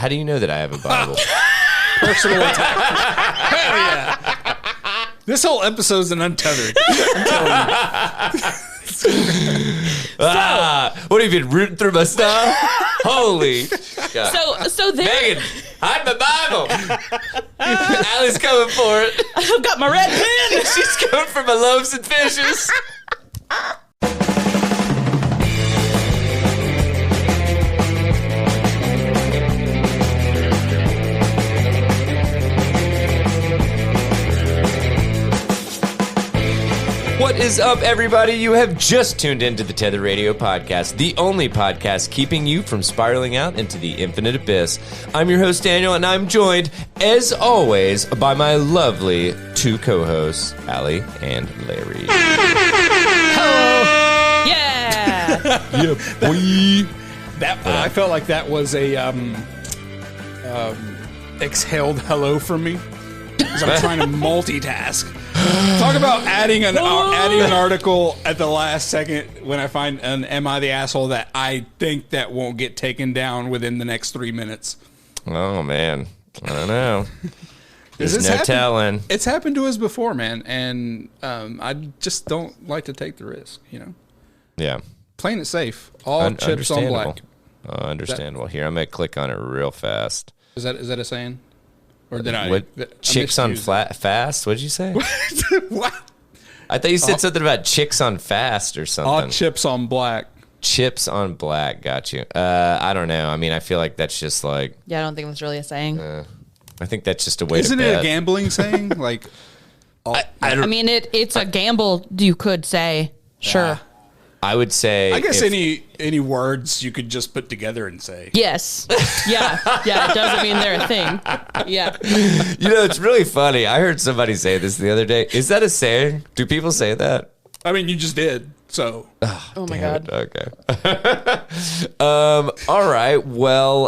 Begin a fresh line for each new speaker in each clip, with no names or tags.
How do you know that I have a Bible?
Personal attack. Hell yeah. This whole episode's an untethered. I'm telling you.
What have you been rooting through my stuff? Holy God.
So there.
Megan, hide my Bible. Allie's coming for it.
I've got my red pen.
She's coming for my loaves and fishes. What is up, everybody? You have just tuned into the Tether Radio Podcast, the only podcast keeping you from spiraling out into the infinite abyss. I'm your host, Daniel, and I'm joined, as always, by my lovely two co-hosts, Allie and Larry.
Hello. Yeah.
Yeah, boy.
I felt like that was a exhaled hello from me. Because I'm trying to multitask. Talk about adding an article at the last second when I find an "Am I the asshole?" that I think that won't get taken down within the next 3 minutes.
Oh, man. I don't know. There's no
happened?
telling.
It's happened to us before, man, and I just don't like to take the risk, you know?
Yeah.
Playing it safe. All chips on black.
Understandable. Here, I'm going to click on it real fast.
Is that a saying? Or did I?
What? Chicks on fast? What did you say?
What?
I thought you said something about chicks on fast or something.
All chips on black.
Chips on black. Got you. I don't know. I mean, I feel like that's just like...
Yeah, I don't think that's really a saying.
I think that's just a way
Isn't
to
it
bet.
a gambling saying? Like,
I
It's a gamble, you could say. Sure.
I would say...
I guess any words you could just put together and say.
Yes. Yeah. Yeah, it doesn't mean they're a thing. Yeah.
You know, it's really funny. I heard somebody say this the other day. Is that a saying? Do people say that?
I mean, you just did, so.
Oh my God.
Okay. All right. Well,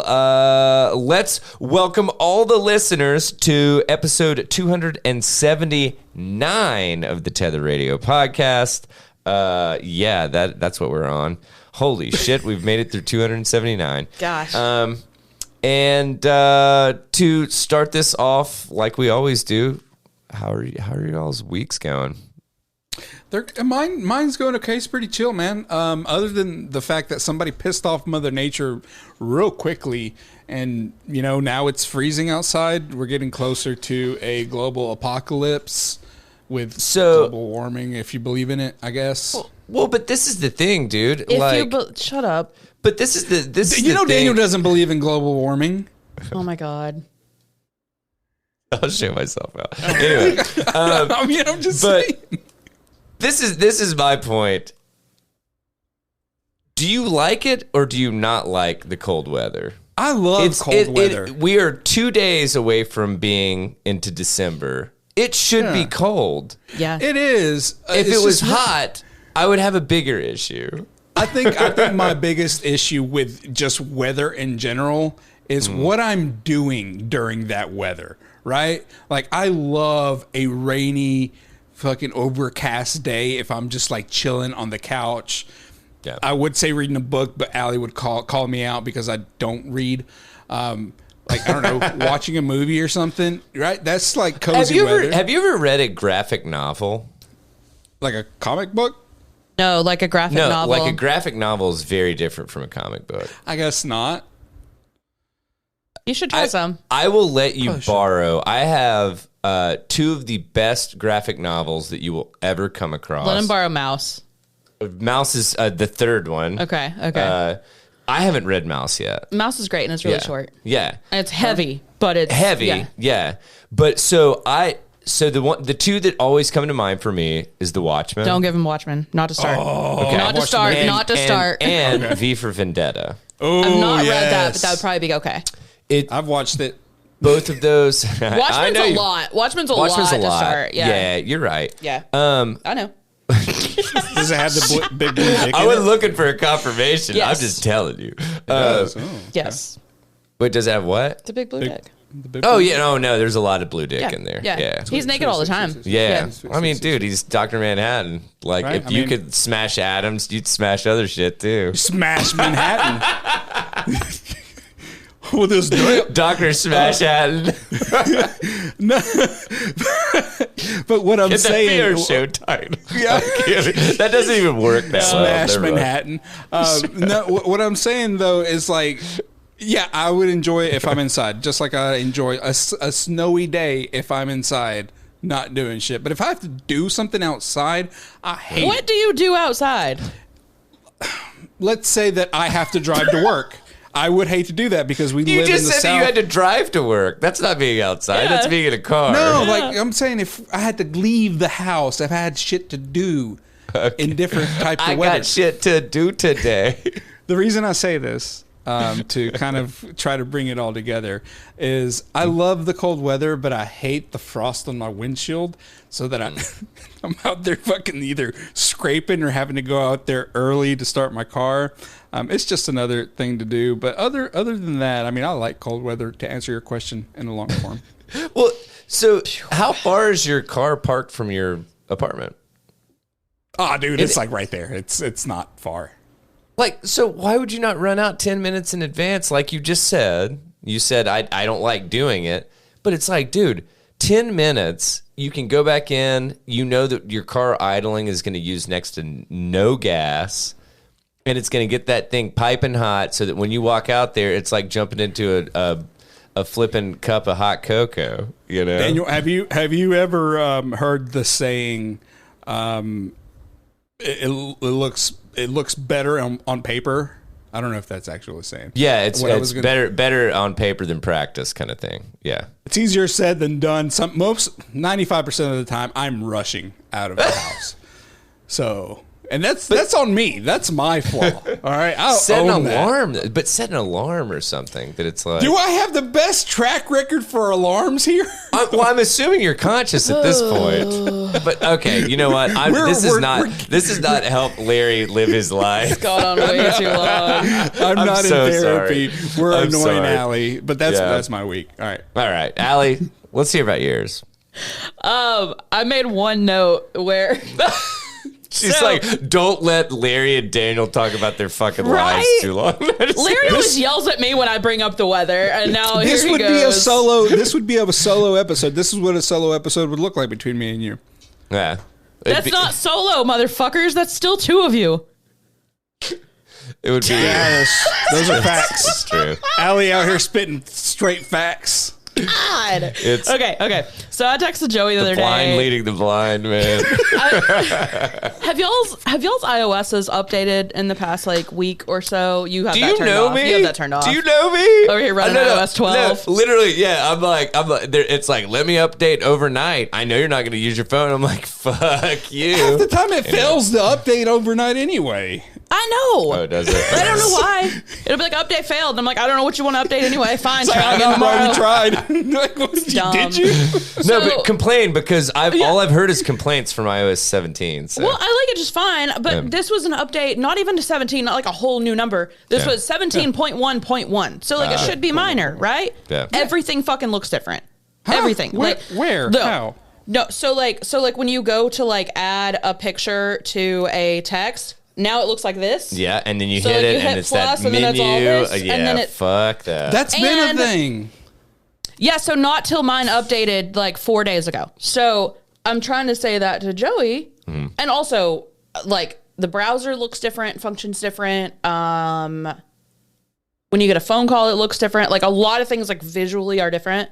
let's welcome all the listeners to episode 279 of the Tether Radio Podcast. Yeah, that's what we're on. Holy shit, we've made it through 279.
Gosh.
And to start this off, like we always do, how are y'all's weeks going?
Mine's going okay. It's pretty chill, man. Other than the fact that somebody pissed off Mother Nature real quickly, and you know now it's freezing outside. We're getting closer to a global apocalypse with global warming, if you believe in it, I guess.
Well, but this is the thing, dude.
Shut up.
But this is the
Daniel
thing.
doesn't believe in global warming.
Oh my God.
I'll show myself out. Anyway,
I mean, I'm just saying.
This is my point. Do you like it or do you not like the cold weather?
I love cold weather.
We are 2 days away from being into December. It should be cold.
Yeah.
It is.
If it was hot, I would have a bigger issue.
I think my biggest issue with just weather in general is what I'm doing during that weather, right? Like, I love a rainy, fucking overcast day if I'm just like chilling on the couch.
Yeah.
I would say reading a book, but Allie would call me out because I don't read. Like, I don't know, watching a movie or something, right? That's like cozy weather.
Have you ever read a graphic novel?
Like a comic book?
No, like a graphic novel.
Like a graphic novel is very different from a comic book.
I guess not.
You should try some.
I will let you borrow. I have two of the best graphic novels that you will ever come across.
Let him borrow Mouse.
Mouse is the third one.
Okay.
I haven't read Mouse yet.
Mouse is great and it's really short.
Yeah.
And it's heavy, but it's
heavy. Yeah. But the two that always come to mind for me is The Watchmen.
Don't give him Watchmen. Not to start.
Okay.
Not to start. Not to start.
And V for Vendetta.
Oh,
I've not read that, but that would probably be okay.
I've watched it.
Both of those.
Watchmen's a lot. Watchmen's a lot to start.
Yeah, you're right.
Yeah. I know.
Does it have the big blue dick
I
in
was
it?
looking for a confirmation.
Yes.
I'm just telling you.
Yes.
Wait, does it have what?
It's a big blue dick.
Oh, yeah. No, there's a lot of blue dick in there.
Yeah. He's naked all the time.
Yeah. I mean, dude, he's Dr. Manhattan. Like,
Right?
if you could smash atoms, you'd smash other shit, too.
Smash Manhattan. We'll just do it.
Dr. Smash Hatton.
No. But what I'm
It's a
saying,
fair show title. Yeah. That doesn't even work that well.
Smash
Never mind.
Manhattan. No, what I'm saying though is like, yeah, I would enjoy it if I'm inside, just like I enjoy a snowy day if I'm inside not doing shit. But if I have to do something outside, I hate it.
What do you do outside?
Let's say that I have to drive to work. I would hate to do that because we
You
live in
just
the
said
South.
that you had to drive to work. That's not being outside.
Yeah.
That's being in a car.
No, like I'm saying, if I had to leave the house, if I had shit to do in different types
I
of weather.
got shit to do today.
The reason I say this, to kind of try to bring it all together, is I love the cold weather, but I hate the frost on my windshield, so that I'm out there fucking either scraping or having to go out there early to start my car. It's just another thing to do. But other than that, I mean, I like cold weather, to answer your question in a long form.
Well, so how far is your car parked from your apartment?
Oh, dude, it's like right there. It's not far.
Like, so why would you not run out 10 minutes in advance like you just said? You said, I don't like doing it. But it's like, dude, 10 minutes, you can go back in. You know that your car idling is going to use next to no gas. And it's going to get that thing piping hot so that when you walk out there, it's like jumping into a flipping cup of hot cocoa, you know?
Daniel, have you ever heard the saying, it looks better on paper? I don't know if that's actually saying.
Yeah, it's better on paper than practice kind of thing. Yeah.
It's easier said than done. 95% of the time, I'm rushing out of the house. So, and that's on me. That's my flaw. All right, I'll
Set an
own that.
alarm, but set an alarm or something that it's like.
Do I have the best track record for alarms here?
I'm assuming you're conscious at this point. But okay, you know what? This is not help Larry live his life.
It's gone on way too long.
I'm not
so
in therapy.
sorry.
We're
I'm
annoying
sorry.
Allie, but that's my week. All right.
All right, Allie, let's hear about yours.
I made one note where
She's like, don't let Larry and Daniel talk about their fucking lives
Right?
too long.
Larry always yells at me when I bring up the weather, and now
This
here he
would
goes.
be a solo. This would be a solo episode. This is what a solo episode would look like between me and you.
Yeah.
That's not solo, motherfuckers. That's still two of you.
It would be.
Yes, those are facts.
It's true.
Allie out here spitting straight facts.
God.
It's
Okay. So I texted Joey the other
blind
day.
leading the blind, man.
Have y'all's iOSs updated in the past like week or so? You have
Do
that
you
turned
know
off.
me?
You have that turned off.
Do you know me?
Over here running
No,
iOS 12.
No, literally, yeah. I'm like, it's like, let me update overnight. I know you're not going to use your phone. I'm like, fuck you.
Half the time it fails to update overnight anyway.
I know.
Oh, does it?
I don't know why. It'll be like update failed. And I'm like, I don't know what you want to update anyway. Fine, try again
I
tomorrow.
tried. Like,
Dumb.
did you?
No, but complain because all I've heard is complaints from iOS 17. So.
Well, I like it just fine, but this was an update, not even to 17, not like a whole new number. This was 17.1.1. So like it should be minor, right?
Yeah.
Everything fucking looks different.
Huh?
Everything.
Where?
No.
How?
No, so like when you go to like add a picture to a text, now it looks like this.
Yeah, and then you
So,
hit
like,
it,
you
and
hit
it's
plus,
that
and then
menu.
it's all this, and
Yeah,
then it-
fuck that.
That's been
And-
a thing.
Yeah, so not till mine updated like 4 days ago. So I'm trying to say that to Joey. And also, like, the browser looks different, functions different. When you get a phone call, it looks different. Like, a lot of things, like, visually are different.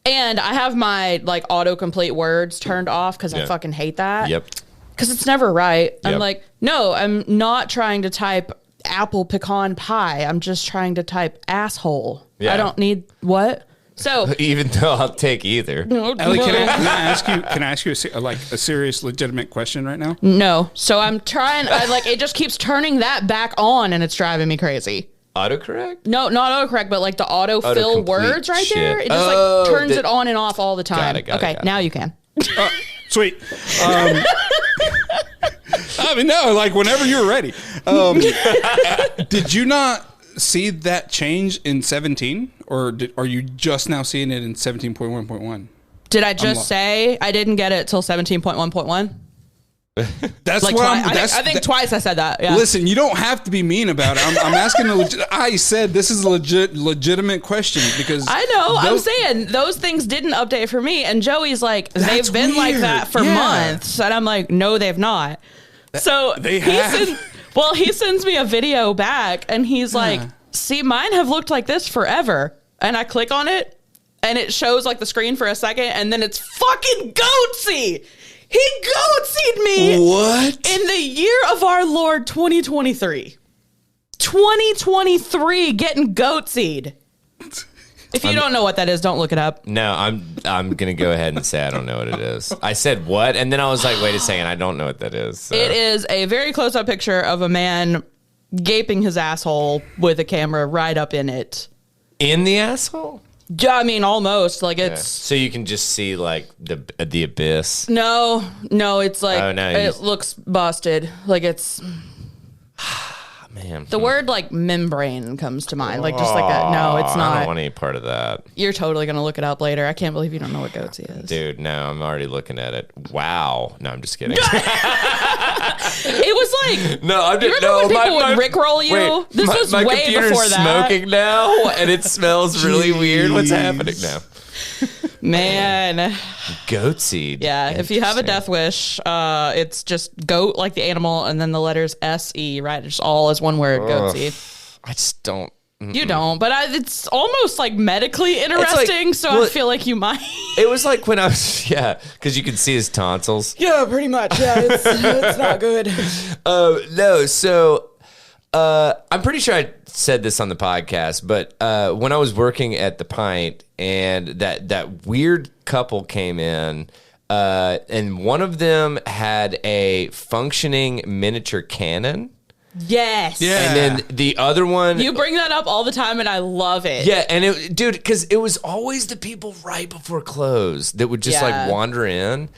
And I have my, like, autocomplete words turned off because I fucking hate that.
Yep.
Because it's never right. I'm
Yep.
like, no, I'm not trying to type apple pecan pie. I'm just trying to type asshole.
Yeah.
I don't need what? So
Even though I'll take either.
Ellie, can I ask you a serious, legitimate question right now?
no. So I'm trying. It just keeps turning that back on, and it's driving me crazy.
Autocorrect?
No, not autocorrect, but like the autofill
Autocomplete
words right
shit.
there. It just
Oh,
like turns
the-
it on and off all the time.
Got it,
Okay,
got it.
now you can.
Sweet. I mean, no, like whenever you're ready. Did you not see that change in 17? Or are you just now seeing it in 17.1.1?
Did I just say I didn't get it till 17.1.1?
That's
Like,
why
I think twice I said that. Yeah.
Listen, you don't have to be mean about it. I'm asking I said this is a legitimate question because
I know. I'm saying those things didn't update for me. And Joey's like, they've been like that for months. And I'm like, no, they've not. So
they have.
He sends me a video back and he's like, see, mine have looked like this forever. And I click on it and it shows like the screen for a second and then it's fucking Goatsy. He goatsied me.
What?
In the year of our Lord 2023. 2023 getting goatsied. If you don't know what that is, don't look it up.
No, I'm gonna go ahead and say I don't know what it is. I said what, and then I was like, wait a second, I don't know what that is. So.
It is a very close up picture of a man gaping his asshole with a camera right up in it.
In the asshole?
Yeah, I mean, almost. Like, it's...
Yeah. So you can just see, like, the abyss?
No, it's like... Oh, no, it looks busted. Like, it's...
Man.
The word, like, membrane comes to mind. Like, just like that. No, it's not.
I don't want any part of that.
You're totally going to look it up later. I can't believe you don't know what Goatsy is.
Dude, no, I'm already looking at it. Wow. No, I'm just kidding.
It was like...
No, I'm just...
You remember when people would rickroll you?
Wait,
this was
my
way before that.
Smoking now, and it smells really weird. What's happening now?
Man.
Goatseed.
Yeah, if you have a death wish, it's just goat, like the animal, and then the letters S-E, right? It's all as one word, goatseed.
I just don't.
You don't, but it's almost like medically interesting, like, I feel like you might.
It was like when I was, because you can see his tonsils.
Yeah, pretty much. Yeah, it's not good.
No, so I'm pretty sure I said this on the podcast, but when I was working at the Pint and that weird couple came in, and one of them had a functioning miniature cannon.
Yes.
Yeah.
And then the other one.
You bring that up all the time, and I love it.
Yeah, and dude, because it was always the people right before close that would just like wander in.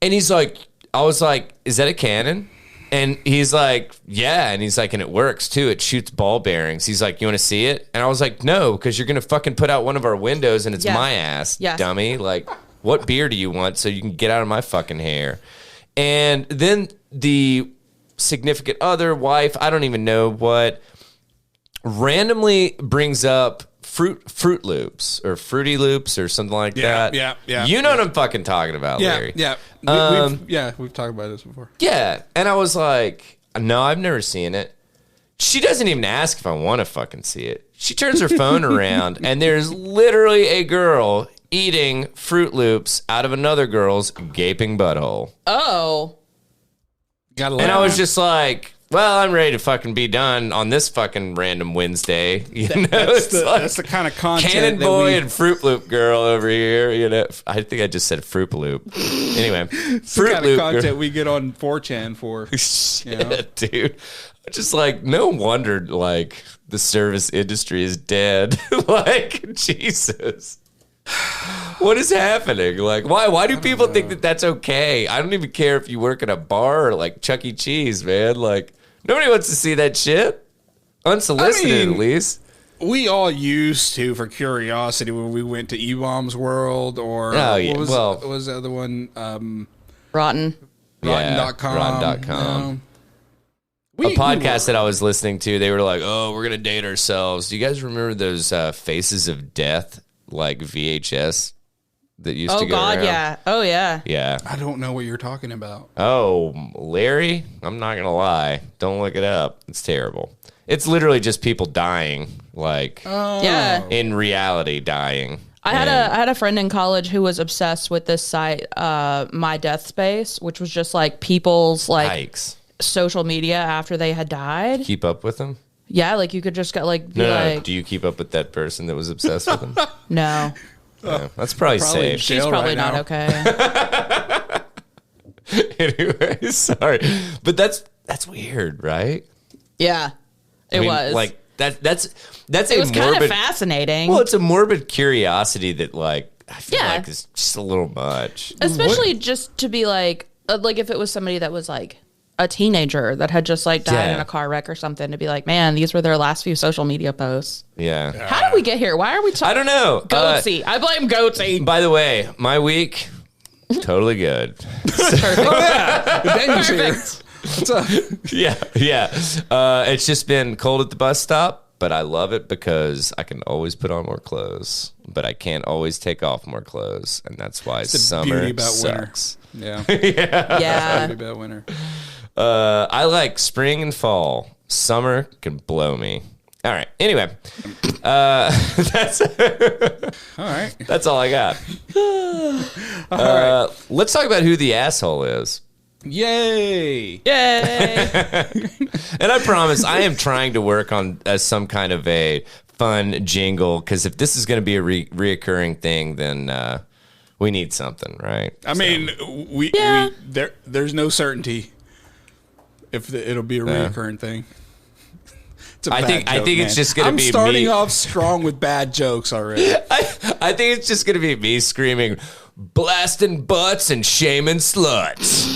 And he's like, I was like, is that a cannon? And he's like, yeah. And he's like, and it works too. It shoots ball bearings. He's like, you want to see it? And I was like, no, because you're going to fucking put out one of our windows and it's my ass, dummy. Like, what beer do you want so you can get out of my fucking hair? And then the significant other, wife, I don't even know what, randomly brings up Fruit Loops or Fruity Loops or something like that.
Yeah.
You know what I'm fucking talking about, Larry.
Yeah. We've talked about this before.
Yeah. And I was like, no, I've never seen it. She doesn't even ask if I want to fucking see it. She turns her phone around and there's literally a girl eating Fruit Loops out of another girl's gaping butthole.
Oh.
And I was just like, well, I'm ready to fucking be done on this fucking random Wednesday.
That's the kind of content.
Cannon Boy and Fruit Loop girl over here. You know, I think I just said Fruit Loop. Anyway,
it's Fruit the kind Loop of content we get on 4chan for.
Shit, dude. Just like, no wonder like the service industry is dead. Like, Jesus. What is happening? Like, why do people think that that's okay? I don't even care if you work at a bar or like Chuck E. Cheese, man. Like, nobody wants to see that shit. Unsolicited, at least.
We all used to, for curiosity, when we went to E-Bomb's World or what was the other one?
Rotten.
Rotten.com.
Rotten.com. A podcast that I was listening to, they were like, oh, we're going to date ourselves. Do you guys remember those Faces of Death? Like VHS that used to go around.
Yeah. Oh, yeah.
Yeah.
I don't know what you're talking about.
Oh, Larry, I'm not going to lie. Don't look it up. It's terrible. It's literally just people dying, like, in reality dying.
I had a friend in college who was obsessed with this site, My Death Space, which was just like people's like social media after they had died.
Keep up with them?
Yeah, like you could just get like be like.
Do you keep up with that person that was obsessed with him?
No.
Yeah, that's probably safe.
She's probably not okay.
Anyway, sorry, but that's weird, right?
Yeah, it was
like that's
it was kind of fascinating.
Well, it's a morbid curiosity that like I feel like is just a little much,
especially just to be like if it was somebody that was like a teenager that had just like died in a car wreck or something, to be like, man, these were their last few social media posts.
Yeah.
How did we get here? Why are we talking?
I don't know.
Goatsy. I blame Goatsy.
By the way, my week, Totally good.
Daniel's here. What's up?
Yeah. It's just been cold at the bus stop, but I love it because I can always put on more clothes, but I can't always take off more clothes, and that's why summer sucks.
Winter.
Yeah.
Beauty about winter.
I like spring and fall. Summer can blow me. All right. Anyway, that's
All right.
that's all I got. Let's talk about who the asshole is.
Yay.
Yay.
And I promise I am trying to work on some kind of a fun jingle, because if this is going to be a reoccurring thing, then we need something, right?
I mean, there's no certainty if it'll be a reoccurring thing. It's a
I
bad
think
joke,
it's
man.
just going to be
I'm starting
me.
off strong with bad jokes already.
I think it's just going to be me screaming, blasting butts and shaming sluts.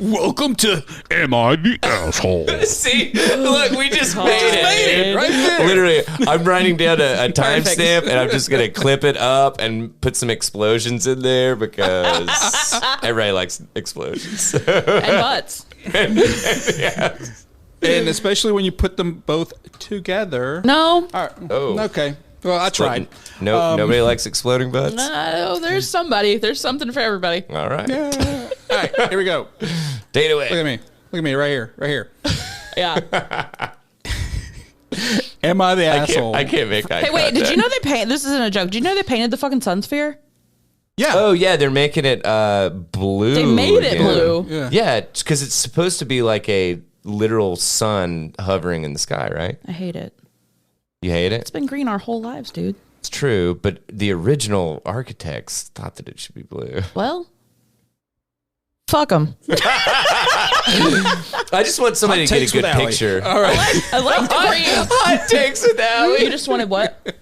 Welcome to Am I the Asshole?
See, look, we just made it.
Right there.
Literally, I'm writing down a timestamp, and I'm just gonna clip it up and put some explosions in there because everybody likes explosions.
And butts.
Yeah.
And especially when you put them both together.
No.
All right.
Oh.
Okay. Well, I tried.
No, nobody likes exploding butts.
No, there's somebody. There's something for everybody.
All right,
Yeah. All right. Here we go.
take it away.
Look at me. Look at me right here. Right here.
Yeah.
Am I the asshole?
I can't make eye
Hey, wait, did
contact.
you know they paint? This isn't a joke. Did you know they painted the fucking sun sphere?
Yeah.
Oh yeah, they're making it blue.
They made it
again.
blue.
Yeah.
Yeah, because it's supposed to be like a literal sun hovering in the sky, right?
I hate it.
You hate it?
It's been green our whole lives, dude.
It's true, but the original architects thought that it should be blue.
Well, fuck them.
I just want somebody to get a good picture.
All right.
I like to bring
Hot takes with Allie.
You just wanted what?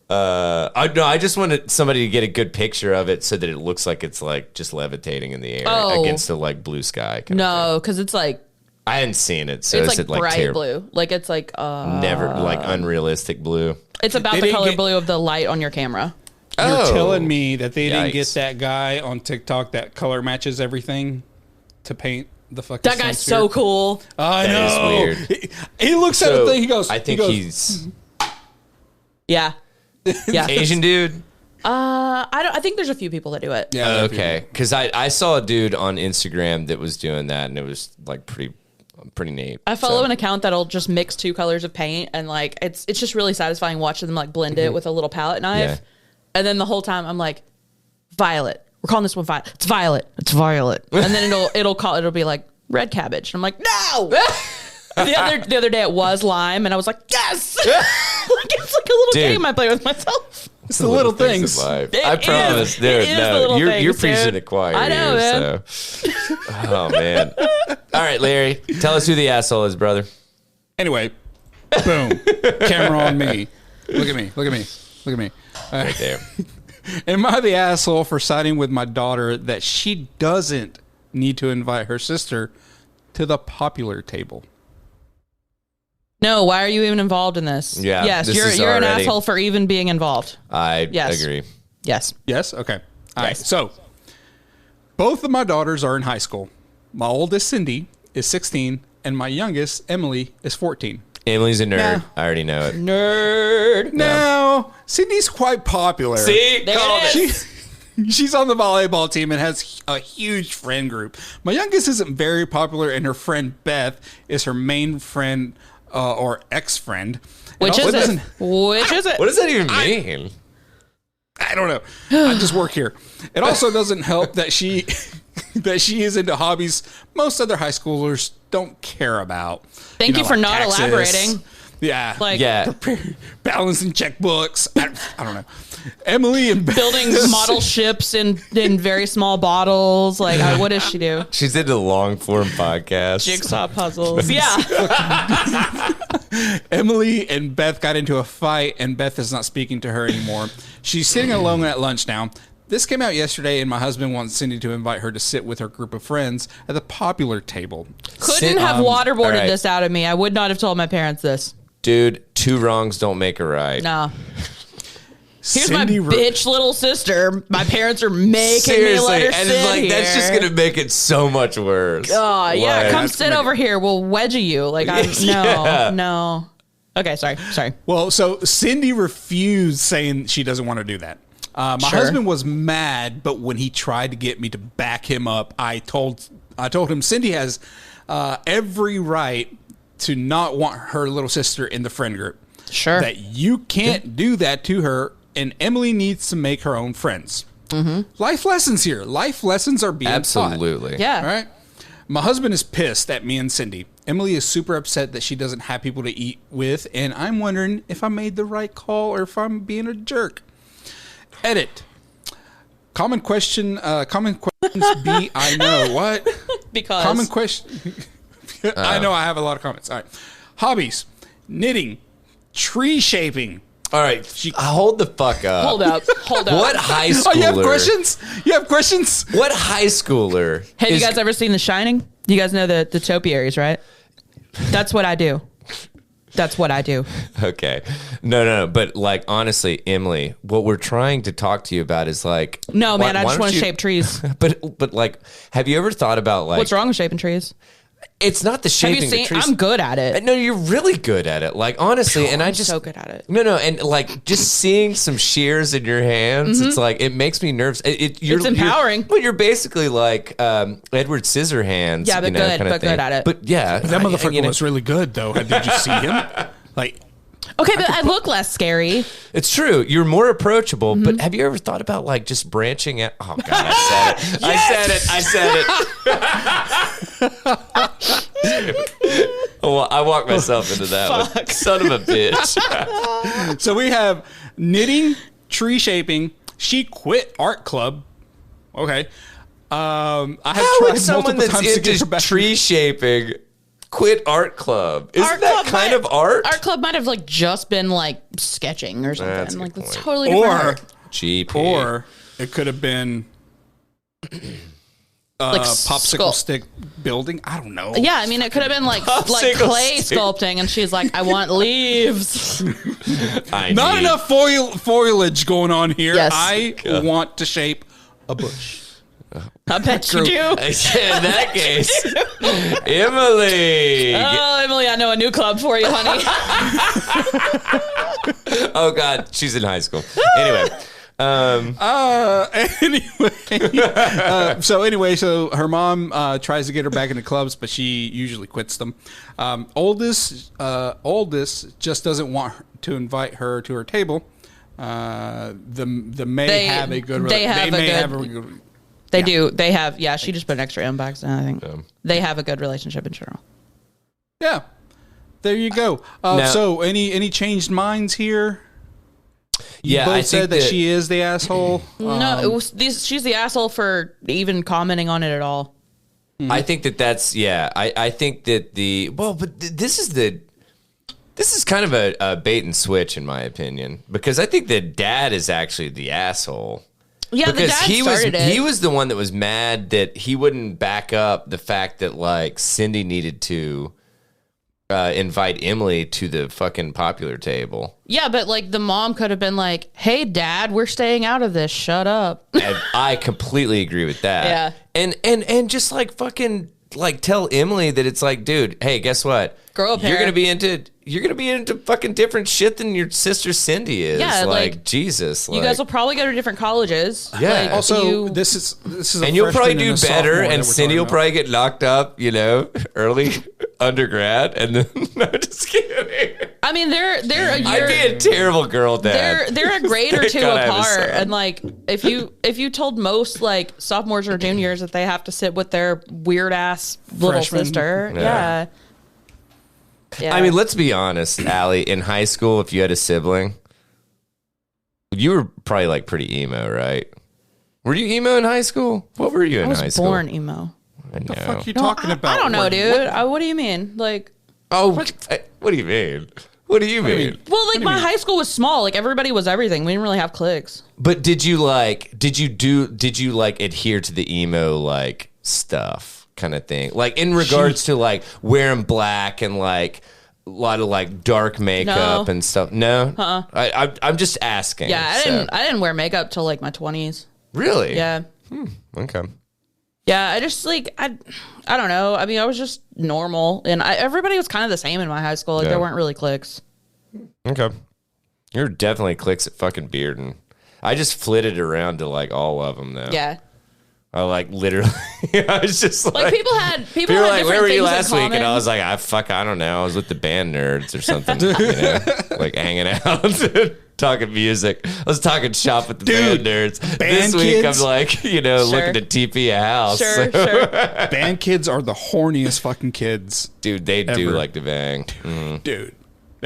I just wanted somebody to get a good picture of it so that it looks like it's like just levitating in the air against the like blue sky. Kind of
No, because it's like
thing. I hadn't seen it, so
it's
it's
like bright
terrible.
blue. Like it's like
Never like unrealistic blue.
it's about
They
the
didn't
color
get-
blue of the light on your camera.
You're telling me that they didn't get
Yikes.
that guy on TikTok that color matches everything to paint the fucking
That guy's
sun
so
sphere?
cool.
I
That is
know.
weird.
He looks at the thing. He goes.
I think he's
Yeah. Yeah.
Asian dude.
I think there's a few people that do it.
Yeah.
Okay, because I saw a dude on Instagram that was doing that, and it was like pretty neat.
I follow
So-
an account that'll just mix two colors of paint, and like it's just really satisfying watching them like blend it with a little palette knife.
Yeah.
And then the whole time I'm like, violet. We're calling this one violet. It's violet. It's violet. And then it'll be like red cabbage. And I'm like, no. the other day it was lime, and I was like, yes. Like it's like a little
Dude.
game I play with myself.
It's the little things.
in life.
It
I
is.
promise, dude.
It is the
No,
little
you're
things,
preaching
dude.
the choir.
I know,
here,
man.
So. Oh man. All right, Larry, tell us who the asshole is, brother.
Anyway, boom. Camera on me. Look at me. Look at me. Look at me.
Right there.
Am I the asshole for siding with my daughter that she doesn't need to invite her sister to the popular table?
No, why are you even involved in this?
Yeah,
Yes,
this is
you're an
already-
asshole for even being involved.
I
Yes.
agree.
Yes.
Yes? Okay. All right.
Yes.
So, both of my daughters are in high school. My oldest, Cindy, is 16, and my youngest, Emily, is 14.
Emily's a nerd.
Nah.
I already know it.
Nerd.
Now, Cindy's quite popular.
See,
There
called
it
it.
is.
She's on the volleyball team and has a huge friend group. My youngest isn't very popular, and her friend Beth is her main friend or ex-friend. And
Which
also
is it?
doesn't-
Which is it?
What does that even mean?
I don't know. I just work here. It also doesn't help that she is into hobbies most other high schoolers don't care about.
Thank you for not
taxes.
elaborating.
Yeah.
Like
Yeah.
Balancing checkbooks. I don't know. Emily and Beth.
building model ships in very small bottles. Like, what does she do?
She's into long form podcasts.
Jigsaw puzzles. Yeah.
Emily and Beth got into a fight, and Beth is not speaking to her anymore. She's sitting alone at lunch now. This came out yesterday, and my husband wants Cindy to invite her to sit with her group of friends at the popular table.
Couldn't have
all
waterboarded
right.
this out of me. I would not have told my parents this.
Dude, two wrongs don't make a right.
No. Here's my bitch little sister. My parents are making me let her
and
sit
it's like
here.
that's just gonna make it so much worse.
Oh yeah,
Like,
come sit over here. We'll wedgie you. Like I'm no. Okay, sorry.
Well, so Cindy refused, saying she doesn't want to do that. My husband was mad, but when he tried to get me to back him up, I told him Cindy has every right to not want her little sister in the friend group.
Sure.
That you can't do that to her, and Emily needs to make her own friends. Life lessons here. Life lessons are being
absolutely.
taught.
Yeah.
All right. My husband is pissed at me and Cindy. Emily is super upset that she doesn't have people to eat with, and I'm wondering if I made the right call or if I'm being a jerk. Edit. Common questions be, I know. What?
Because.
Common question. I know I have a lot of comments. All right. Hobbies. Knitting. Tree shaping.
All right. Hold the fuck up.
Hold up.
What high schooler?
Oh, you have questions? You have questions?
What high schooler?
Have you guys ever seen The Shining? You guys know the topiaries, right? That's what I do. That's what I do.
Okay. No. But like, honestly, Emily, what we're trying to talk to you about is like...
No, man, I just want to shape trees.
But like, have you ever thought about like...
What's wrong with shaping trees?
It's not the shaping
Have you seen?
the trees.
I'm good at it.
No, you're really good at it. Like, honestly, and I
I'm
just...
so good at it.
No, and like, just seeing some shears in your hands, it's like, it makes me nervous. It's
empowering.
But you're basically like Edward Scissorhands.
Yeah, but good at it.
But yeah.
That motherfucker was really good, though. Did you see him? Like...
Okay, but I look less scary.
It's true. You're more approachable, but have you ever thought about like just branching out? Oh God, I said it. I said it. Well, I walked myself into that one. Son of a bitch.
So we have knitting, tree shaping. She quit art club. Okay. I have
How
tried
would someone
multiple
that's
times to get her
into
back.
tree shaping quit art club? Isn't that kind of art?
Art club might have like just been like sketching or something.
That's a
Like
good
that's
point.
totally different.
Or
art.
GP.
Or it could have been
Like
popsicle stick building. I don't know.
Yeah, I mean, it could have been like
Popsicle
clay
stick.
sculpting, and she's like, "I want leaves."
Not enough foliage going on here.
Yes.
I want to shape a bush.
I bet you do.
In that case, Emily.
Oh, Emily, I know a new club for you, honey.
Oh God, she's in high school. Anyway.
So her mom tries to get her back into clubs, but she usually quits them. Oldest just doesn't want to invite her to her table. They have a good.
They do. They have. Yeah, she just put an extra M back, so I think they have a good relationship in general.
Yeah, there you go.
Now-
So any changed minds here?
Yeah,
Both
I
said
think
that she is the asshole.
No, it was she's the asshole for even commenting on it at all.
I think that's I think that this is kind of a bait and switch in my opinion, because I think that dad is actually the asshole.
Yeah,
Because
the dad started it.
he was the one that was mad that he wouldn't back up the fact that like Cindy needed to invite Emily to the fucking popular table.
Yeah, but like the mom could have been like, "Hey, Dad, we're staying out of this. Shut up."
And I completely agree with that.
Yeah.
And just like fucking like tell Emily that it's like, dude, hey, guess what?
Grow up,
You're
Harry.
gonna be into fucking different shit than your sister Cindy is.
Yeah, like,
Jesus.
You guys will probably go to different colleges.
Yeah.
Like,
Also,
you-
this is a
and you'll probably
freshman
do
and a
better,
sophomore that
and
we're
Cindy
talking
will
about.
probably get locked up, early undergrad, and then no, just kidding.
I mean, they're a year.
I'd be a terrible girl dad.
They're a grade or
Thank
two
God I have a
apart,
son.
and like if you told most like sophomores or juniors that they have to sit with their weird ass little
Freshman.
sister,
Yeah.
yeah.
I mean, let's be honest, Allie. In high school, if you had a sibling, you were probably like pretty emo, right? Were you emo in high school? What were you in
I
high
was
school?
born emo.
I know.
What the fuck you
No,
talking
I
about?
don't know,
What-
dude. What do you mean? Like,
Oh, what do you mean? What do you mean?
well, like my high school was small. Like everybody was everything. We didn't really have cliques.
But did you adhere to the emo like stuff kind of thing? Like in regards to like wearing black and like lot of like dark makeup
No.
and stuff. No, I'm just asking.
Yeah, I didn't wear makeup till like my 20s.
Really?
Yeah.
Okay.
Yeah, I just like I don't know. I mean, I was just normal, and everybody was kind of the same in my high school. Like
Yeah.
there weren't really cliques.
Okay. You're definitely clicks at fucking Bearden. I just flitted around to like all of them though.
Yeah,
I like literally. I was just
like people had
People were like,
different
"Where were you
things in
last week?" And I
common.
was like, I don't know. I was with the band nerds or something, you know, like hanging out, talking music. I was talking shop with the band nerds. This week,
kids?
I'm like, you know,
Sure.
looking to TP a house.
Sure.
Band kids are the horniest fucking kids,
Dude, they do
Ever.
like to bang.
dude.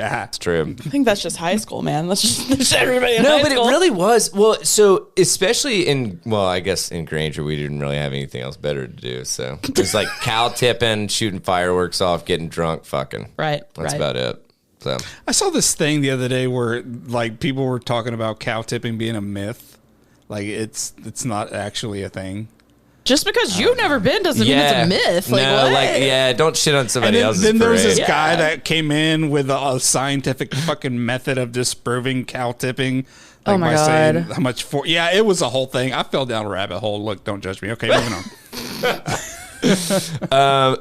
Ah.
True.
I think that's just high school, man. That's just everybody in
No,
high
but it
school.
really was. Well, so especially I guess in Granger, we didn't really have anything else better to do. So it's like cow tipping, shooting fireworks off, getting drunk, fucking.
Right.
That's
right.
about it. So
I saw this thing the other day where like people were talking about cow tipping being a myth. Like it's not actually a thing.
Just because you've never been doesn't mean it's a myth. Like,
no,
what?
don't shit on
And
somebody else's
then there was this
parade.
guy
Yeah.
that came in with a scientific fucking method of disproving cow tipping.
Oh my
by
God.
saying how much for? Yeah, it was a whole thing. I fell down a rabbit hole. Look, don't judge me. Okay, moving on.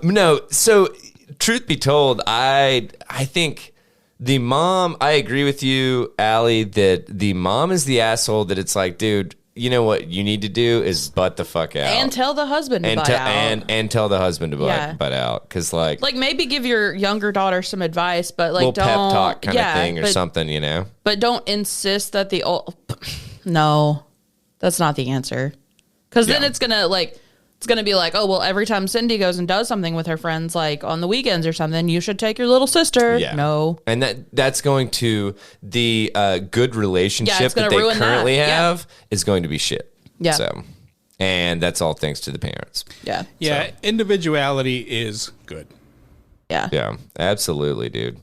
No, so truth be told, I think the mom, I agree with you, Allie, that the mom is the asshole that it's like, dude, you know what you need to do is butt the fuck out.
And tell the husband to
and,
butt
te-
out.
and tell the husband to
Yeah.
butt out. Because like
Maybe give your younger daughter some advice, but like
little
don't
pep talk kind of
yeah,
thing or
but,
something, you know?
But don't insist that the old. No, that's not the answer. Because then
Yeah.
it's gonna be like, oh well, every time Cindy goes and does something with her friends, like on the weekends or something, you should take your little sister.
Yeah.
No.
And that's going to the good relationship
it's
that
gonna
they
ruin that.
currently
Yeah.
have is going to be shit.
Yeah.
So, and that's all thanks to the parents.
Yeah.
Yeah, individuality is good.
Yeah.
Yeah, absolutely, dude.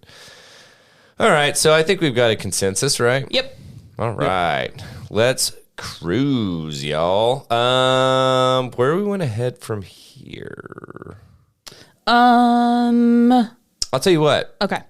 All right, so I think we've got a consensus, right?
Yep.
All right, let's cruise, y'all. Where do we want to head from here?
Um.
I'll tell you what.
Okay.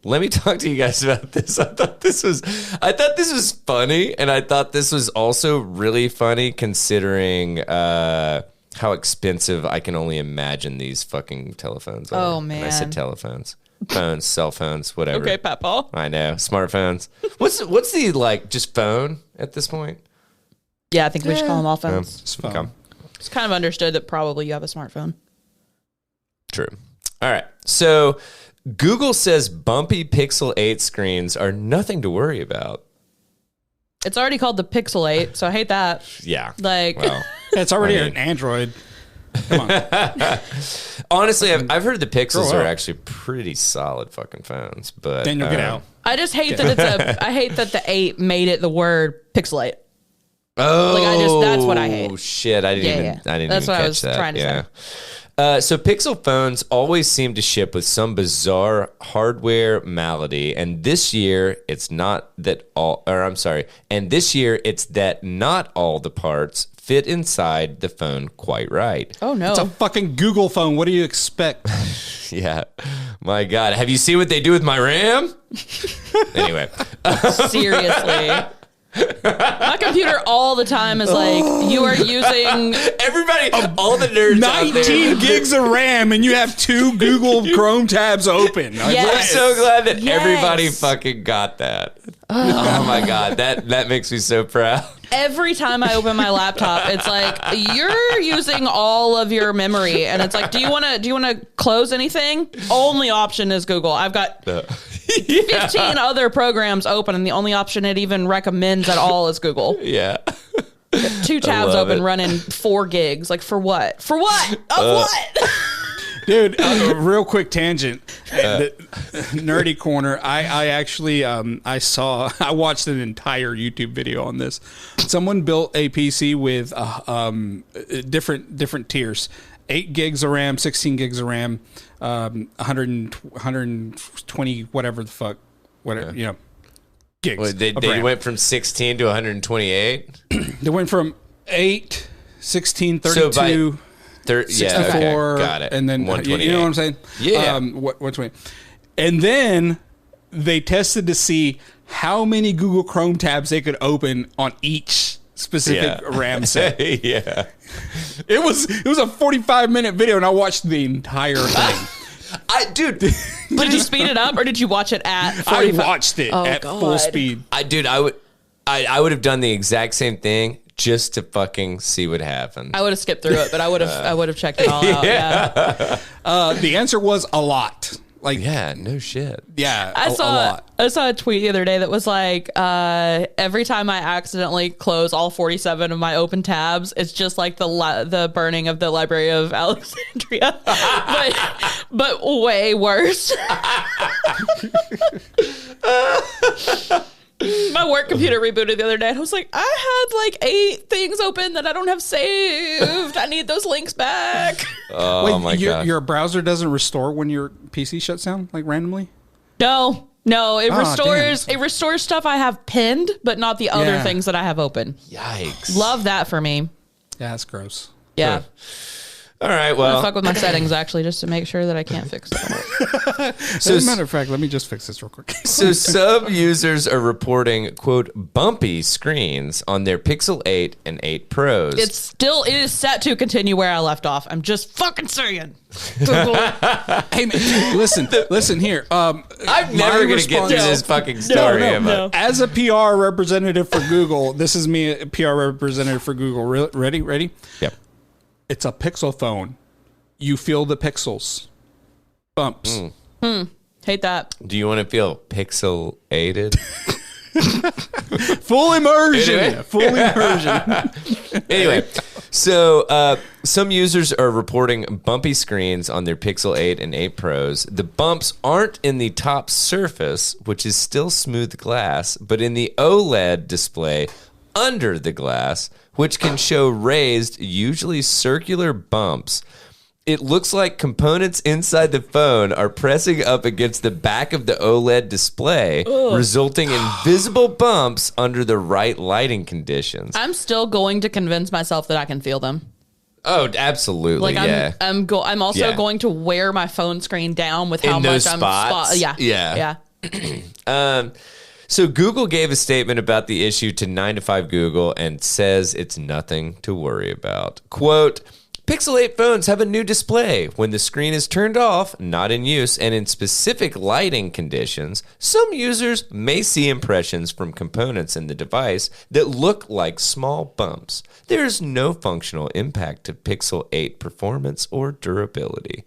Let me talk to you guys about this. I thought this was funny, and I thought this was also really funny considering how expensive I can only imagine these fucking telephones are.
Oh,
And I said
man.
telephones, phones, cell phones, whatever.
Okay, Papa.
I know, smartphones. What's the like just phone at this point?
Yeah, I think we should call them all phones.
It's fun.
Okay.
It's kind of understood that probably you have a smartphone.
True. All right. So Google says bumpy Pixel 8 screens are nothing to worry about.
It's already called the Pixel 8, so I hate that.
Yeah.
Like,
Well,
It's already
I mean-
an Android. Come on.
honestly, I've heard the Pixels
Grow
are
up.
actually pretty solid fucking phones. But
Daniel, get out.
I just hate that I hate that the 8 made it the word Pixel 8.
Oh,
that's what I hate.
Shit, I didn't
Yeah,
even.
yeah.
I didn't
That's
even
what I
catch
was
that.
trying to
yeah.
say.
So Pixel phones always seem to ship with some bizarre hardware malady, and this year it's not that all. Or I'm sorry, and this year it's that not all the parts fit inside the phone quite right.
Oh no.
It's a fucking Google phone. What do you expect?
Yeah, my God, have you seen what they do with my RAM? Anyway.
Seriously. My computer all the time is like, you are using.
Everybody, all the nerds out
19
there.
gigs of RAM and you have 2 Google Chrome tabs open. Like,
Yes.
I'm so glad that
Yes.
everybody fucking got that. Oh my God, that makes me so proud.
Every time I open my laptop, it's like, you're using all of your memory. And it's like, do you want to close anything? Only option is Google. I've got 15 other programs open, and the only option it even recommends at all is Google.
Yeah.
2 tabs
love
open,
it.
running 4 gigs. Like, for what? For what? Of what?
Dude, real quick tangent. The nerdy corner. I actually I watched an entire YouTube video on this. Someone built a PC with different tiers. 8 gigs of RAM, 16 gigs of RAM, 120 whatever the fuck, whatever, you know, gigs.
Well, they
of RAM.
went from 16 to 128.
They went from 8, 16,
So
32,
Yeah,
64,
okay, got it.
and then
128.
you know what I'm saying?
Yeah.
What's And then they tested to see how many Google Chrome tabs they could open on each specific RAM set.
Yeah.
It was a 45-minute video, and I watched the entire thing.
Dude.
Did you speed it up or did you watch it at 45?
I watched it at full speed.
I would have done the exact same thing just to fucking see what happened.
I would have skipped through it, but I would have checked it all out. Yeah.
The answer was a lot. Like,
yeah, no shit.
Yeah,
I saw a tweet the other day that was like, every time I accidentally close all 47 of my open tabs, it's just like the burning of the Library of Alexandria, but way worse. My work computer rebooted the other day, and I was like, I had like 8 things open that I don't have saved. I need those links back.
Oh, my God.
Your browser doesn't restore when your PC shuts down, like randomly?
No, it restores stuff I have pinned, but not the other things that I have open.
Yikes.
Love that for me.
Yeah, that's gross.
Yeah.
All right,
I'm
well.
gonna fuck with my settings, actually, just to make sure that I can't fix it.
So, as a matter of fact, let me just fix this real quick.
So some users are reporting, quote, bumpy screens on their Pixel 8 and 8 Pros.
It is set to continue where I left off. I'm just fucking saying. Google.
Hey, man, listen here.
I'm never going to get through this fucking story.
No.
As a PR representative for Google, this is me, a PR representative for Google. Ready?
Yep.
It's a Pixel phone. You feel the pixels. Bumps.
Hate that.
Do you want to feel pixelated?
Full immersion. Full immersion.
Anyway, so some users are reporting bumpy screens on their Pixel 8 and 8 Pros. The bumps aren't in the top surface, which is still smooth glass, but in the OLED display under the glass, which can show raised, usually circular bumps. It looks like components inside the phone are pressing up against the back of the OLED display, resulting in visible bumps under the right lighting conditions.
I'm still going to convince myself that I can feel them.
Oh, absolutely,
Like
yeah.
I'm also going to wear my phone screen down with how
in
much
those
I'm
spots?
Yeah.
So Google gave a statement about the issue to 9 to 5 Google and says it's nothing to worry about. Quote, Pixel 8 phones have a new display. When the screen is turned off, not in use, and in specific lighting conditions, some users may see impressions from components in the device that look like small bumps. There is no functional impact to Pixel 8 performance or durability.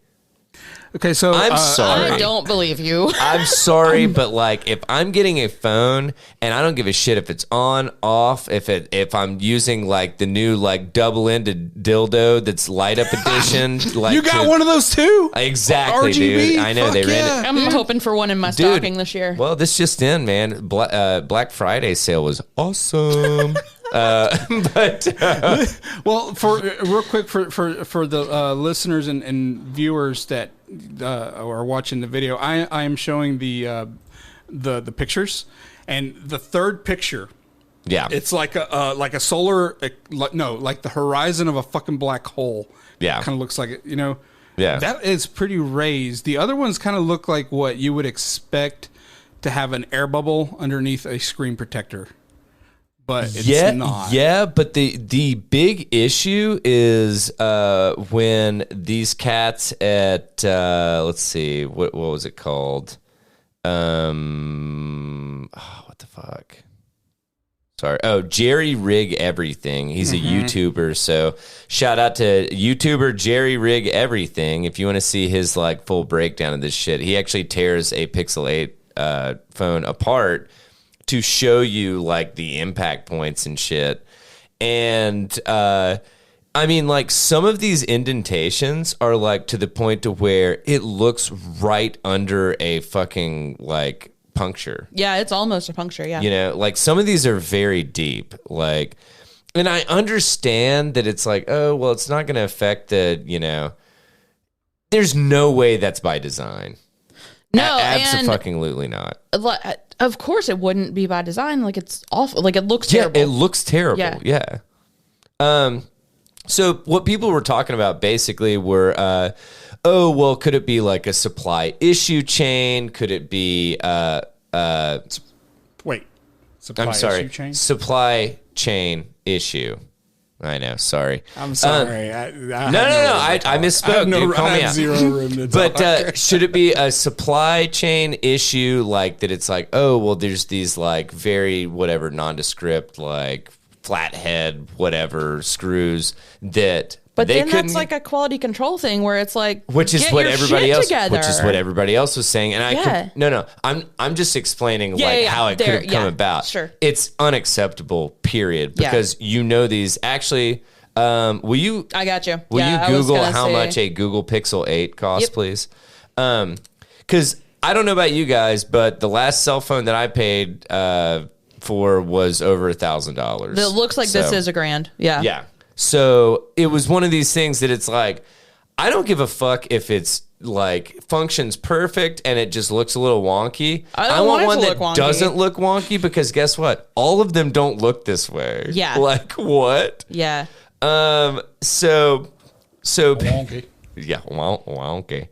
Okay, so
I'm sorry.
I don't believe you.
I'm sorry, but like if I'm getting a phone and I don't give a shit if it's on, off, if I'm using like the new like double-ended dildo that's light up edition, like
you got one of those too?
Exactly,
RGB?
dude. I know
Fuck
they ran it.
I'm hoping for one in my stocking this year.
Well, this just in, man. Black Friday sale was awesome.
Well, for real quick for the listeners and viewers that are watching the video, I am showing the pictures, and the third picture, it's like a solar, like the horizon of a fucking black hole.
Yeah,
kind of looks like it,
Yeah,
that is pretty raised. The other ones kind of look like what you would expect to have an air bubble underneath a screen protector. But it's not. Yeah,
but the big issue is when these cats at let's see, what was it called? What the fuck? Sorry. Oh, Jerry Rig Everything. He's a YouTuber, so shout out to YouTuber Jerry Rig Everything. If you want to see his like full breakdown of this shit, he actually tears a Pixel 8 phone apart to show you like the impact points and shit. And I mean, like some of these indentations are like to the point to where it looks right under a fucking like puncture.
Yeah, it's almost a puncture. Yeah,
like some of these are very deep. Like, and I understand that it's like, oh well, it's not going to affect the. There's no way that's by design.
No,
absolutely not.
Of course, it wouldn't be by design. Like it's awful. Like it looks terrible.
Yeah, it looks terrible. Yeah. So what people were talking about basically were oh, well, could it be like a supply issue chain? Could it be
Wait. Supply
I'm sorry.
issue chain?
Supply chain issue. I know. Sorry.
I'm sorry.
No. I misspoke. Dude, call me out.
Zero room to talk.
But should it be a supply chain issue, like that? It's like, oh, well, there's these like very whatever nondescript, like flathead whatever screws that.
But then that's like a quality control thing where it's like,
which is
get
what
your
everybody
shit
else,
together.
which is what everybody else was saying, and
Yeah.
I'm just explaining how it could have come about.
Sure,
it's unacceptable. Period. Because these actually. Will you?
I got you.
Will you Google how much a Google Pixel 8 costs, please? Because I don't know about you guys, but the last cell phone that I paid for was over $1,000.
It looks like this is $1,000. Yeah.
Yeah. So it was one of these things that it's like, I don't give a fuck if it's like functions perfect and it just looks a little wonky.
I
want one
that
doesn't look wonky because guess what? All of them don't look this way.
Yeah.
Like what?
Yeah.
So
Wonky.
yeah, wonky.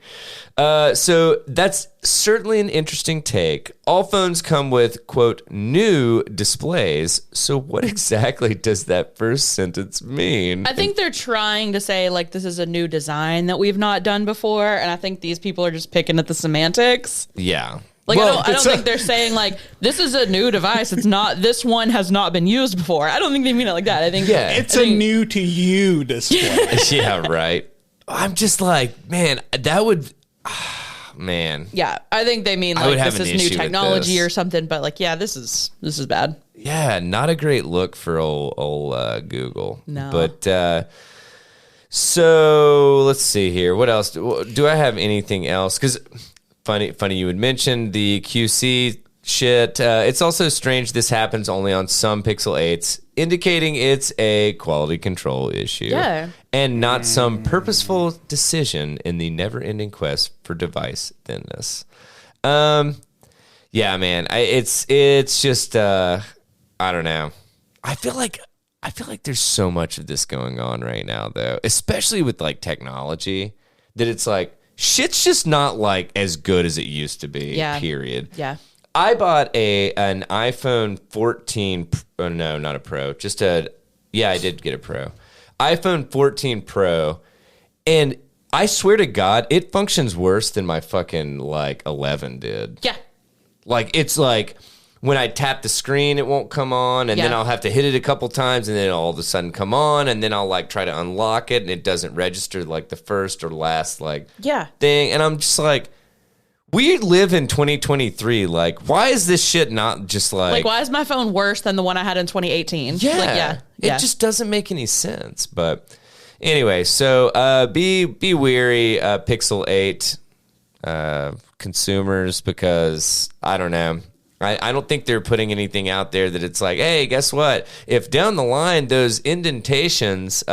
So that's certainly an interesting take. All phones come with, quote, new displays. So what exactly does that first sentence mean?
I think they're trying to say, like, this is a new design that we've not done before. And I think these people are just picking at the semantics.
Yeah.
Like, I don't think they're saying, like, this is a new device. It's not, this one has not been used before. I don't think they mean it like that. I think
it's a new to you display.
Yeah, right. I'm just like, man, that would... man.
Yeah, I think they mean like this is new technology or something, but like, yeah, this is bad.
Yeah, not a great look for old Google.
No.
But so let's see here. What else? Do I have anything else? Because funny you would mention the QC shit. It's also strange this happens only on some Pixel 8s, indicating it's a quality control issue.
Yeah.
And not some purposeful decision in the never-ending quest for device thinness. Yeah, man. It's just I don't know. I feel like there's so much of this going on right now, though, especially with like technology, that it's like shit's just not like as good as it used to be.
Yeah.
Period.
Yeah.
I bought an iPhone 14. Oh, no, not a Pro. I did get a Pro. iPhone 14 Pro, and I swear to God, it functions worse than my fucking like 11 did.
Yeah.
Like it's like when I tap the screen, it won't come on, and then I'll have to hit it a couple times, and then it'll all of a sudden come on, and then I'll like try to unlock it, and it doesn't register like the first or last thing, and I'm just like. We live in 2023. Like, why is this shit not just like...
why is my phone worse than the one I had in 2018?
Yeah. It just doesn't make any sense. But anyway, so be wary, Pixel 8 consumers, because I don't know. I don't think they're putting anything out there that it's like, hey, guess what? If down the line those indentations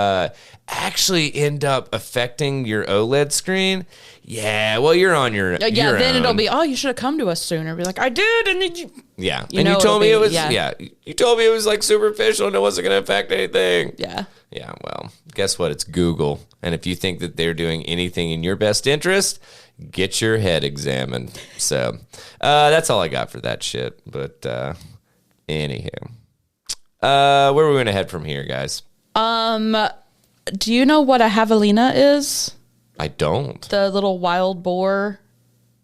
actually end up affecting your OLED screen, yeah, well, you're on your
then
own.
It'll be, oh, you should have come to us sooner. Be like, I did, and then you...
Yeah, and you told me it was... Yeah, you told me it was like superficial and it wasn't going to affect anything.
Yeah.
Yeah, well, guess what? It's Google. And if you think that they're doing anything in your best interest, get your head examined. So that's all I got for that shit. But anywho, where are we going to head from here, guys?
Do you know what a javelina is?
I don't.
The little wild boar.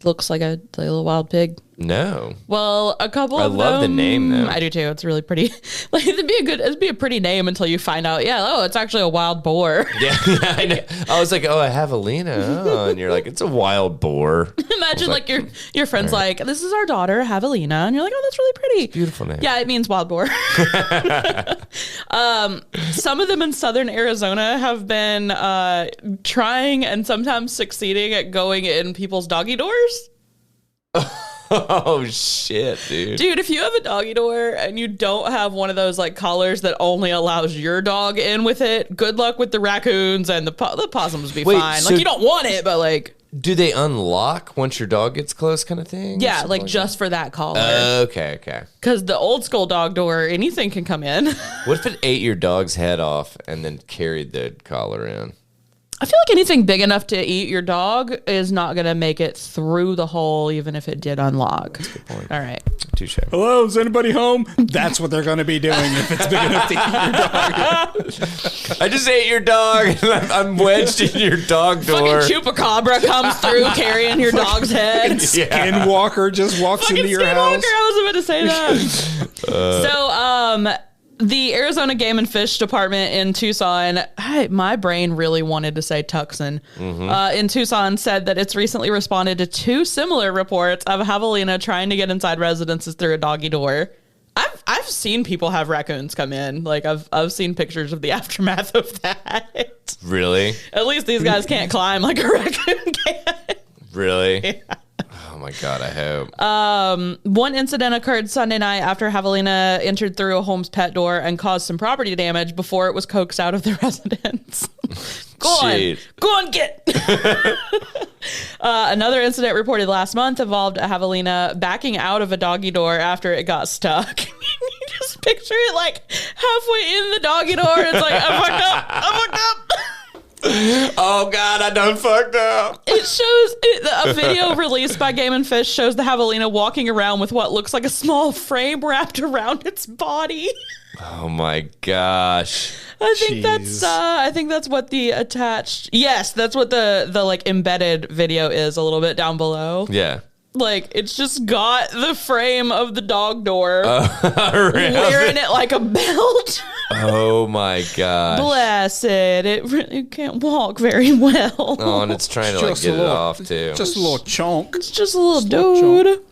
Looks like a little wild pig.
No.
Well, a couple of them.
I love the name, though.
I do too. It's really pretty. Like it'd be a pretty name until you find out. Yeah, it's actually a wild boar.
Yeah, I know. I was like, oh, a javelina. Oh, and you're like, it's a wild boar.
Imagine like your friend's like, this is our daughter, javelina, and you're like, oh, that's really pretty.
Beautiful name.
Yeah, it means wild boar. Some of them in southern Arizona have been trying and sometimes succeeding at going in people's doggy doors.
Oh shit, dude.
Dude, if you have a doggy door and you don't have one of those like collars that only allows your dog in with it, good luck with the raccoons and the possums be fine.
So
like you don't want it, but like
do they unlock once your dog gets close kind of thing?
Yeah, like just for that collar.
Okay.
Cuz the old school dog door, anything can come in.
What if it ate your dog's head off and then carried the collar in?
I feel like anything big enough to eat your dog is not going to make it through the hole, even if it did unlock.
That's a good point.
All right.
Touche.
Hello, is anybody home? That's what they're going to be doing if it's big enough to eat your dog.
I just ate your dog, and I'm wedged in your dog door.
Fucking chupacabra comes through carrying your dog's head.
Skinwalker just walks into your house.
I was about to say that. The Arizona Game and Fish Department in Tucson, my brain really wanted to say Tucson, in Tucson said that it's recently responded to 2 similar reports of javelina trying to get inside residences through a doggy door. I've seen people have raccoons come in. Like I've seen pictures of the aftermath of that.
Really?
At least these guys can't climb like a raccoon can.
Really?
Yeah.
Oh my God, I hope.
One incident occurred Sunday night after javelina entered through a home's pet door and caused some property damage before it was coaxed out of the residence. Go on, get. Another incident reported last month involved a javelina backing out of a doggy door after it got stuck. You just picture it like halfway in the doggy door. It's like, I fucked up.
Oh God, I done fucked up.
It shows a video released by Game and Fish shows the javelina walking around with what looks like a small frame wrapped around its body.
Oh my gosh.
I think that's what the attached. Yes, that's what the like embedded video is a little bit down below.
Yeah.
Like it's just got the frame of the dog door
wearing
it like a belt.
Oh my gosh.
Bless it. It really can't walk very well.
Oh, and it's trying to like get it off too.
Just a little chunk.
It's just a little dude.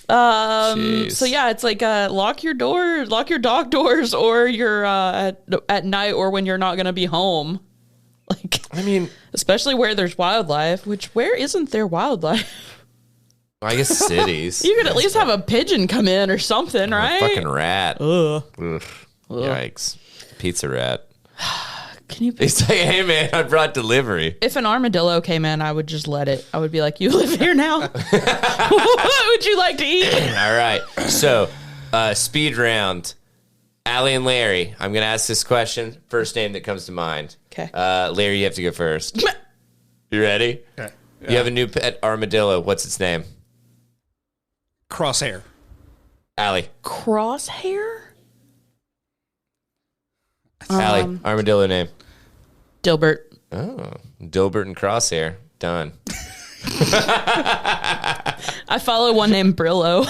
Jeez.
So yeah, it's like lock your dog doors or you're at night or when you're not going to be home. Like
I mean,
especially where there's wildlife, which where isn't there wildlife?
I guess cities.
You could at least have a pigeon come in or something, right?
A fucking rat.
Ugh.
Yikes. Pizza rat.
Can you?
He's like, hey man, I brought delivery.
If an armadillo came in, I would just let it. I would be like, you live here now. What would you like to eat?
All right. So, speed round. Allie and Larry. I'm going to ask this question. First name that comes to mind.
Okay.
Larry, you have to go first. You ready?
Okay. Yeah.
You have a new pet armadillo. What's its name?
Crosshair.
Allie.
Crosshair?
Allie, armadillo name.
Dilbert.
Oh, Dilbert and Crosshair. Done.
I follow one named Brillo.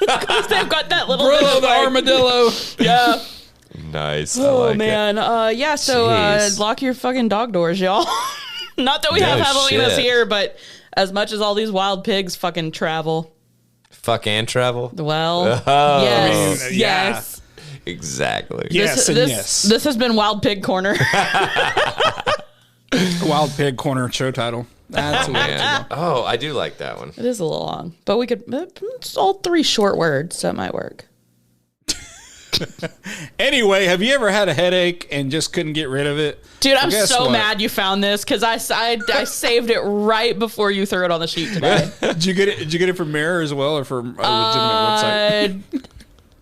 Because they've got that little
Brillo the armadillo.
Yeah.
Nice.
Oh,
I like
man. Yeah, so lock your fucking dog doors, y'all. Not that we have javelinas here, but as much as all these wild pigs fucking travel.
Fuck and travel?
Well, yes.
I mean,
yes.
Exactly.
Yes and yes.
This has been Wild Pig Corner.
Wild Pig Corner show title. That's
Man. Oh, I do like that one.
It is a little long, but we could. It's all 3 short words, so it might work.
Anyway, have you ever had a headache and just couldn't get rid of it?
Dude, I'm so mad you found this because I saved it right before you threw it on the sheet today.
Did you get it from Mirror as well, or from a legitimate website?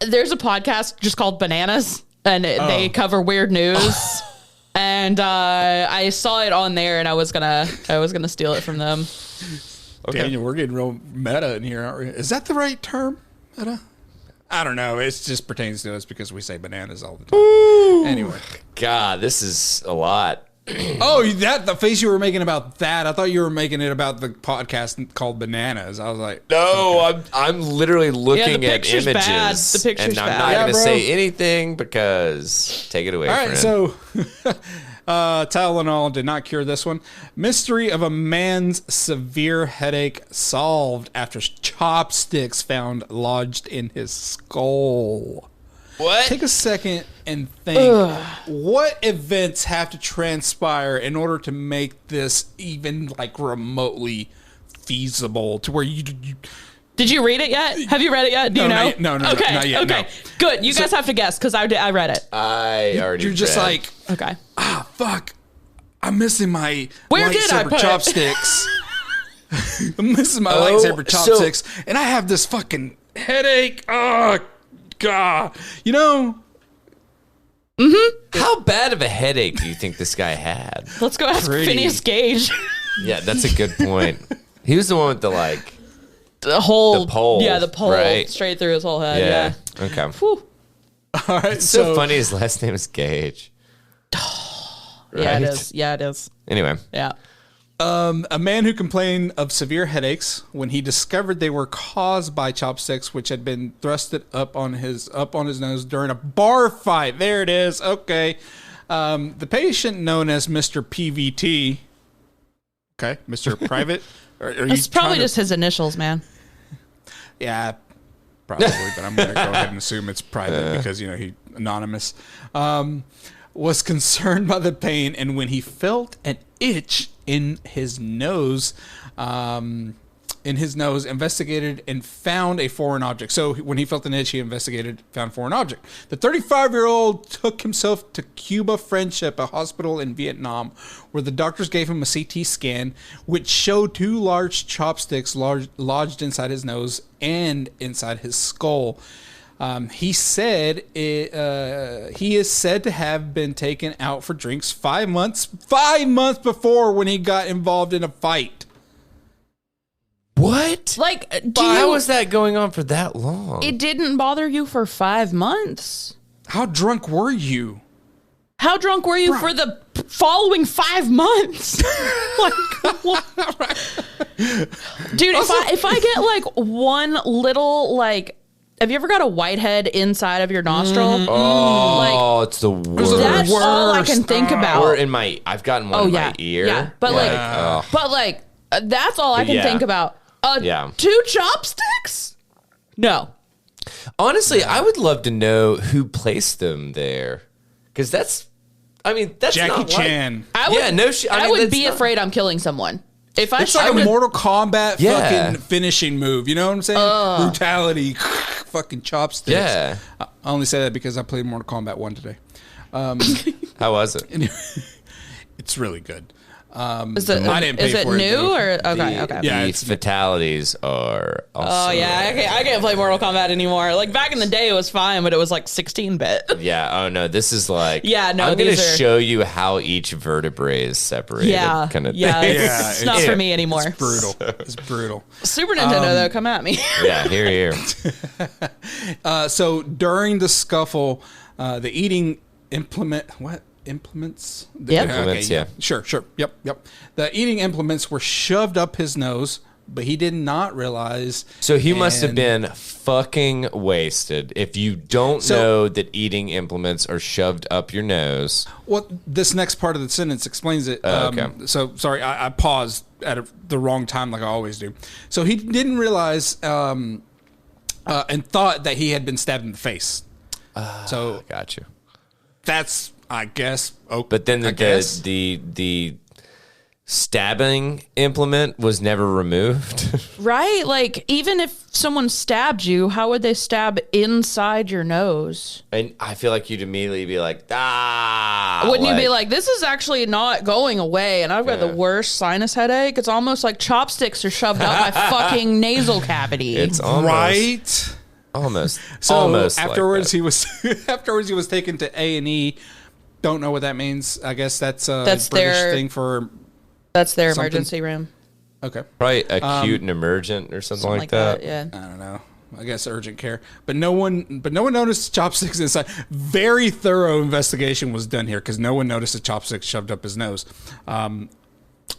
There's a podcast just called Bananas, and they cover weird news. And I saw it on there, and I was gonna steal it from them.
Okay.
Daniel, we're getting real meta in here, aren't we? Is that the right term? Meta? I don't know. It just pertains to us because we say bananas all the time.
Ooh.
Anyway.
God, this is a lot.
Oh, the face you were making about that. I thought you were making it about the podcast called Bananas. I was like,
no, okay. I'm literally looking at images.
Bad. The picture's
and I'm
bad.
not going to say anything because take it away.
All right, so Tylenol did not cure this one. Mystery of a man's severe headache solved after chopsticks found lodged in his skull.
What?
Take a second and think. What events have to transpire in order to make this even like remotely feasible to where you
Did you read it yet? Have you read it yet? Do you know?
No,
okay,
not yet.
Okay,
No.
good. You guys have to guess because I read it.
I already.
You're just
read.
like,
Okay.
Fuck. I'm missing my
Where did I
lightsaber
put it?
chopsticks. I'm missing my lightsaber chopsticks, and I have this fucking headache. Oh God. You know.
How bad of a headache do you think this guy had?
Let's go ask Phineas Gage.
Yeah, that's a good point. He was the one with the
the pole.
Yeah,
the pole
right.
Straight through his whole head. Yeah.
Okay.
Whew.
All right.
It's so funny his last name is Gage.
Yeah,
Right?
it is. Yeah, it is.
Anyway.
Yeah.
A man who complained of severe headaches when he discovered they were caused by chopsticks, which had been thrusted up on his nose during a bar fight. There it is. Okay. The patient, known as Mr. PVT. Okay, Mr. Private.
It's probably just his initials, man.
Yeah, probably, but I'm going to go ahead and assume it's private because, he anonymous. Was concerned by the pain, and when he felt an itch in his nose, investigated and found a foreign object. So when he felt an itch, he investigated, found a foreign object. The 35-year-old took himself to Cuba Friendship, a hospital in Vietnam, where the doctors gave him a CT scan, which showed 2 large chopsticks lodged inside his nose and inside his skull. He said he is said to have been taken out for drinks 5 months before when he got involved in a fight.
What?
Like,
How was that going on for that long?
It didn't bother you for 5 months.
How drunk were you?
How drunk were you for the following 5 months? Like, what? Dude, if I get like one little have you ever got a whitehead inside of your nostril?
Oh, it's the worst.
That's all I can think about.
Or I've gotten one in my ear.
Yeah, but that's all I can think about. 2 chopsticks? No.
Honestly, I would love to know who placed them there. Because that's
Jackie
not
Chan.
I would be afraid I'm killing someone. If I
It's like a Mortal Kombat fucking finishing move. You know what I'm saying? Brutality, fucking chopsticks.
Yeah.
I only say that because I played Mortal Kombat 1 today.
How was it?
It's really good.
Is it,
I didn't pay
is it
for it,
new
though.
or okay?
Yeah,
These fatalities are awesome.
Oh yeah, I can't play Mortal Kombat anymore. Like back in the day, it was fine, but it was like 16-bit.
Yeah. Oh no, this is like.
Yeah. No,
I'm gonna show you how each vertebrae is separated.
Yeah.
Kind of.
Yeah.
Thing.
It's not for me anymore.
It's brutal. It's brutal.
Super Nintendo though, come at me.
Yeah. Here.
So during the scuffle, the eating implements.
Yep.
Implements, yeah.
Sure. Yep. The eating implements were shoved up his nose, but he did not realize.
So he must have been fucking wasted if you don't know that eating implements are shoved up your nose.
Well, this next part of the sentence explains it.
Okay.
So, sorry, I paused at the wrong time like I always do. So he didn't realize and thought that he had been stabbed in the face. So
Got you.
that's, I guess.
But then the stabbing implement was never removed.
Right? Like even if someone stabbed you, how would they stab inside your nose?
And I feel like you'd immediately be like,
Wouldn't you be like, this is actually not going away, and I've got the worst sinus headache? It's almost like chopsticks are shoved up my fucking nasal cavity.
It's almost
Right.
almost.
So
almost
afterwards,
like
he was taken to A&E. Don't know what that means. I guess that's a
That's
British
their-
thing for.
That's their
something.
emergency room.
Okay.
probably acute and emergent or something like that.
Yeah.
I don't know. I guess urgent care, but no one noticed chopsticks inside. Very thorough investigation was done here because no one noticed a chopstick shoved up his nose.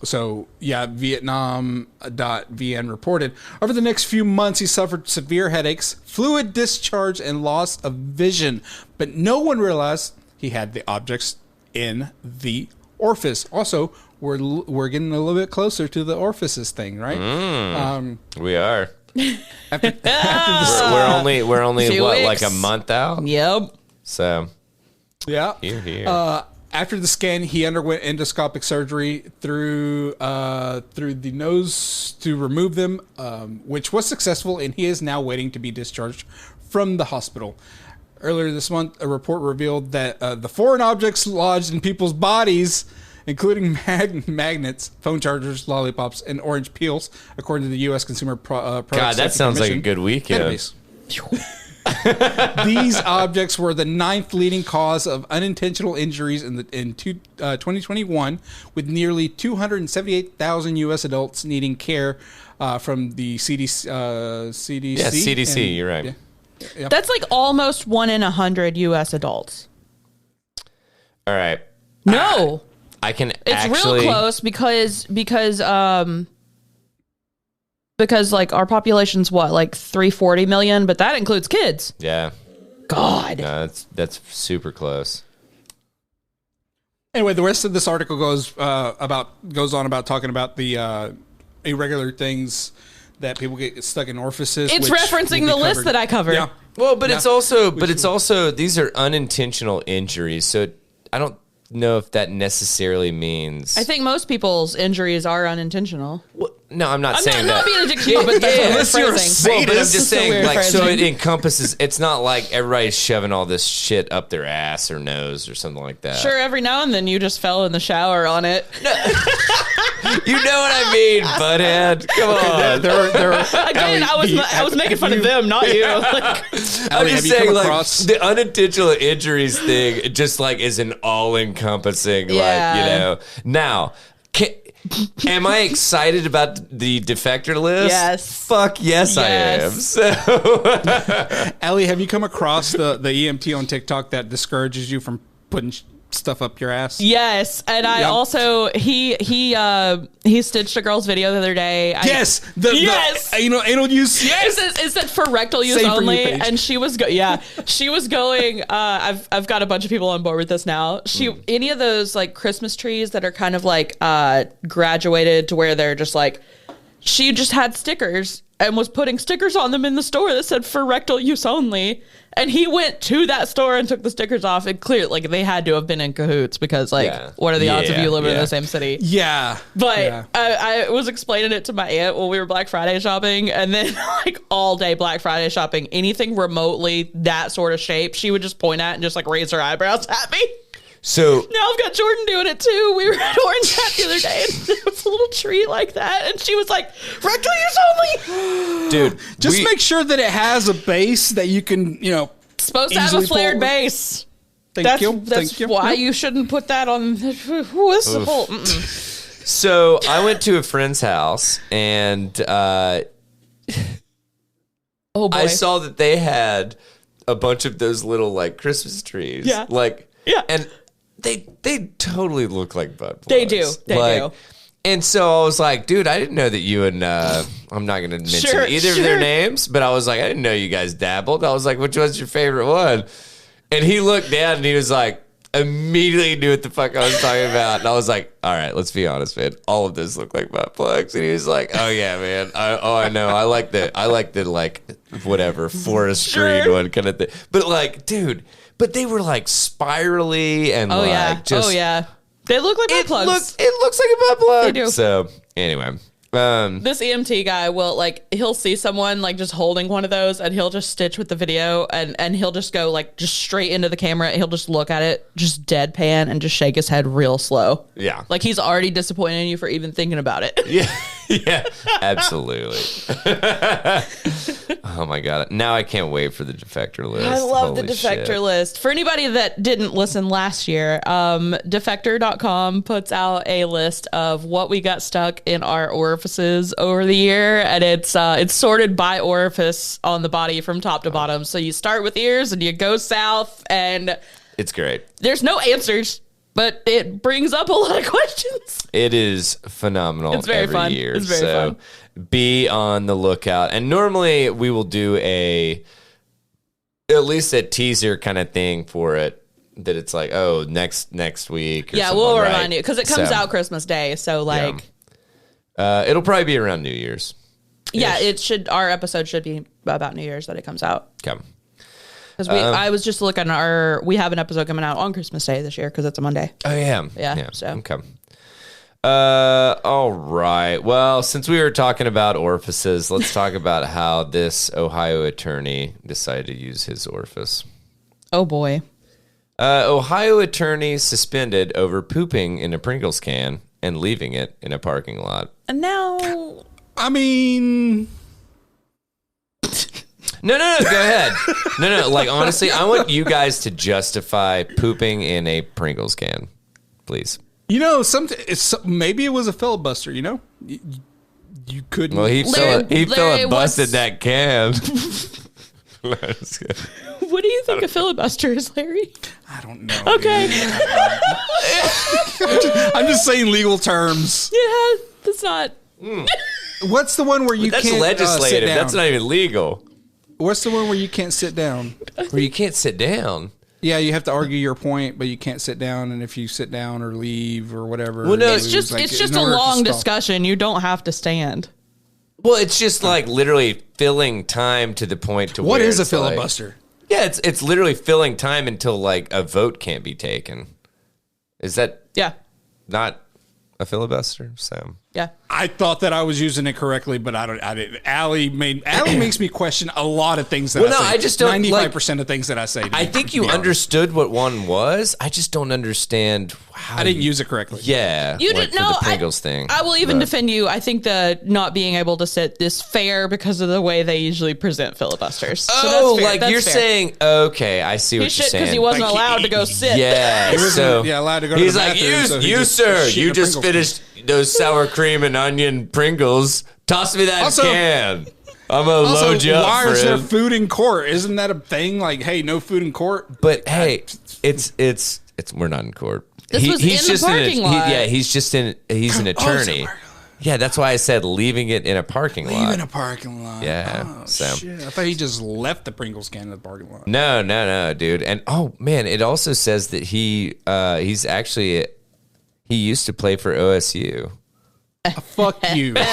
So yeah, Vietnam.vn reported over the next few months he suffered severe headaches, fluid discharge, and loss of vision, but no one realized he had the objects in the orifice. Also, we're getting a little bit closer to the orifices thing, right?
We are.
After
We're only
Few
what,
weeks.
like a month out?
Yep.
So
yeah.
here.
After the scan, he underwent endoscopic surgery through the nose to remove them, which was successful, and he is now waiting to be discharged from the hospital. Earlier this month, a report revealed that the foreign objects lodged in people's bodies, including magnets, phone chargers, lollipops, and orange peels, according to the U.S. Consumer Product
God, that
Safety
sounds like a
Commission
good weekend.
database. These objects were the 9th leading cause of unintentional injuries in 2021, with nearly 278,000 U.S. adults needing care from the CDC.
Yeah, CDC. You're right.
Yeah. Yep.
That's like almost 1 in 100 U.S. adults.
All right.
No.
I can
It's
actually...
real close because like our population's what, like 340 million, but that includes kids.
Yeah.
God.
No, that's super close.
Anyway, the rest of this article goes on about talking about the irregular things that people get stuck in orifices.
It's
which
referencing
will
the
be
list
covered.
that I covered.
Yeah.
Well, but
Yeah.
it's also these are unintentional injuries. So I don't know if that necessarily means...
I think most people's injuries are unintentional.
Well, no, I'm not
I'm
saying
not
that.
being a dick to you, but that's
unless
what
you're
we're
a
phrasing.
Well, but I'm
It's
just
a
saying,
weird
like, so
phrasing.
it encompasses. It's not like everybody's shoving all this shit up their ass or nose or something like that.
Sure, every now and then you just fell in the shower on it.
You know what I mean, butthead. Come on.
Again, I was making fun of them, not you. Like,
I'm
Allie,
just
have you
saying,
come
like,
across-
the unintentional injuries thing, it just like is an all-encompassing, like,
Yeah.
you know. Now, am I excited about the defector list?
Yes.
Fuck yes, I am.
Yes.
So,
Allie, have you come across the EMT on TikTok that discourages you from putting stuff up your ass?
yes, and I
Yep.
also he stitched a girl's video the other day.
Yes.
Yes!
The anal use. Yes.
It said for rectal use
Same for you,
only,
Paige.
and she was she was going. I've got a bunch of people on board with this now. Any of those like Christmas trees that are kind of like graduated to where they're just like, she just had stickers and was putting stickers on them in the store that said for rectal use only. And he went to that store and took the stickers off. And clearly, like, they had to have been in cahoots because, like,
Yeah.
what are the odds of
Yeah,
you living in
yeah.
the same city?
Yeah.
But
Yeah.
I was explaining it to my aunt when we were Black Friday shopping, and then like all day Black Friday shopping, anything remotely that sort of shape, she would just point at and just like raise her eyebrows at me.
so
Now I've got Jordan doing it too. We were at Orange Hat the other day, and there was a little tree like that, and she was like, "Rectal use only."
dude,
Just make sure that it has a base that you can,
Supposed to have a
easily
flared
pull-
base.
Thank you.
That's
Thank you.
why
Yep.
you shouldn't put that on. What's the whole?
So I went to a friend's house and
Oh boy!
I saw that they had a bunch of those little like Christmas trees.
Yeah.
Like,
Yeah.
And they totally look like butt plugs.
They do. They do.
And so I was like, dude, I didn't know that you and I'm not going to mention
Sure,
either of their names, but I was like, I didn't know you guys dabbled. I was like, which was your favorite one? And he looked down and he was like, immediately knew what the fuck I was talking about. And I was like, all right, let's be honest, man. All of this look like butt plugs. And he was like, oh yeah, man. I know. I like the like whatever forest
Sure.
green one kind of thing. But like, dude, but they were like spirally and
Oh
like
yeah.
just
Oh yeah. They look like butt plugs.
it looks like a butt plug.
They do.
So anyway,
This EMT guy will like, he'll see someone like just holding one of those and he'll just stitch with the video and he'll just go like just straight into the camera. He'll just look at it, just deadpan and just shake his head real slow.
Yeah.
Like he's already disappointed in you for even thinking about it.
yeah, yeah, absolutely. Oh my god! Now I can't wait for the defector list.
I love the
Holy
defector
shit.
list. For anybody that didn't listen last year, defector.com puts out a list of what we got stuck in our orifices over the year, and it's sorted by orifice on the body from top to bottom. So you start with ears and you go south, and
It's great.
there's no answers, but it brings up a lot of questions.
It is phenomenal.
It's very
every
fun.
year.
It's very
so
fun.
Be on the lookout. And normally we will do at least a teaser kind of thing for it. That it's like, oh, next week. Or
Yeah,
something,
we'll
right?
remind you because it comes
So,
out Christmas Day. So like,
it'll probably be around New Year's.
yeah, it should. Our episode should be about New Year's that it comes out.
Okay.
Because I was just looking we have an episode coming out on Christmas Day this year because it's a Monday.
Oh yeah.
Yeah, so.
Okay. All right. Well, since we were talking about orifices, let's talk about how this Ohio attorney decided to use his orifice.
Oh boy.
Ohio attorney suspended over pooping in a Pringles can and leaving it in a parking lot.
And now,
I mean,
No, go ahead. No. Like, honestly, I want you guys to justify pooping in a Pringles can, please.
You know, maybe it was a filibuster. You know, you couldn't.
Well, he filibustered
what's-
that can.
What do you think a filibuster is, Larry?
I don't know.
Okay.
I'm just saying legal terms.
Yeah, that's not.
What's the one where you
That's
can't
legislative.
sit down?
That's not even legal.
What's the one where you can't sit down?
Where you can't sit down.
Yeah, you have to argue your point, but you can't sit down. And if you sit down or leave or whatever,
Well, no,
you
It's
lose,
just
like,
it's
in
just a
order to
long
stop.
discussion. You don't have to stand.
Well, it's just like literally filling time to the point to
What
where
is a
it's like-
filibuster?
Yeah, it's literally filling time until like a vote can't be taken. Is that
Yeah.
not a filibuster? So
Yeah.
I thought that I was using it correctly, but I didn't. Allie makes me question a lot of things that
Well,
I
no,
say.
I just don't,
95% of things that I say.
I think you understood what one was. I just don't understand how
I didn't use it correctly.
Yeah,
You
like
didn't know.
for the Pringles thing.
I will even
But-
defend you. I think the not being able to sit is fair because of the way they usually present filibusters. So
Oh,
that's fair.
like
That's
you're
fair.
saying? Okay, I see
He
what you're
shit because
saying.
he wasn't
Like,
allowed to go sit.
Yeah,
He wasn't,
so
allowed to go to
he's
the
like,
bathroom. so he
you
just
sir,
shit in
you
a
just
Pringles
finished those sour cream and onion Pringles. Toss me that
Also-
can. I'm gonna
Also,
load you up,
why is there
friend.
food in court? Isn't that a thing? Like, hey, no food in court.
But hey, it's we're not in court.
This was in the parking lot.
He's an attorney. Yeah, that's why I said leaving it in a parking lot.
Leaving a parking lot.
Yeah,
Oh,
so-
shit. I thought he just left the Pringles can in the parking lot.
No, dude. And oh man, it also says that he used to play for OSU.
Fuck you. Okay.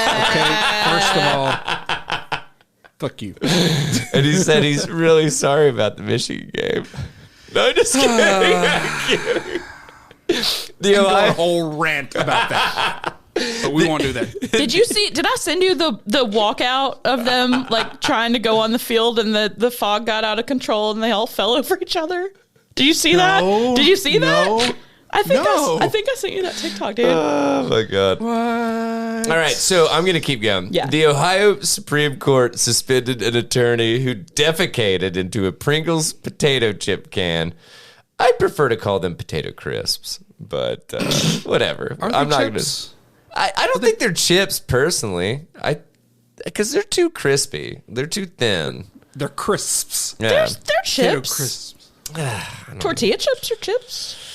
First of all, fuck you.
And he said he's really sorry about the Michigan game. No, I'm just kidding. I'm kidding. The
Go a
Ohio,
whole rant about that. But we won't do that.
Did you see? Did I send you the walkout of them like trying to go on the field and the fog got out of control and they all fell over each other? Did you see that? Did you see that? I think I think I sent you that TikTok, dude.
oh my God.
What?
All right, so I'm going to keep going.
Yeah.
The Ohio Supreme Court suspended an attorney who defecated into a Pringles potato chip can. I prefer to call them potato crisps, but whatever.
Aren't
I'm
they
not going
chips?
to. I don't think they're chips personally. Because they're too crispy. They're too thin.
They're crisps.
Yeah.
They're
Potato
chips.
crisps.
Tortilla chips are chips.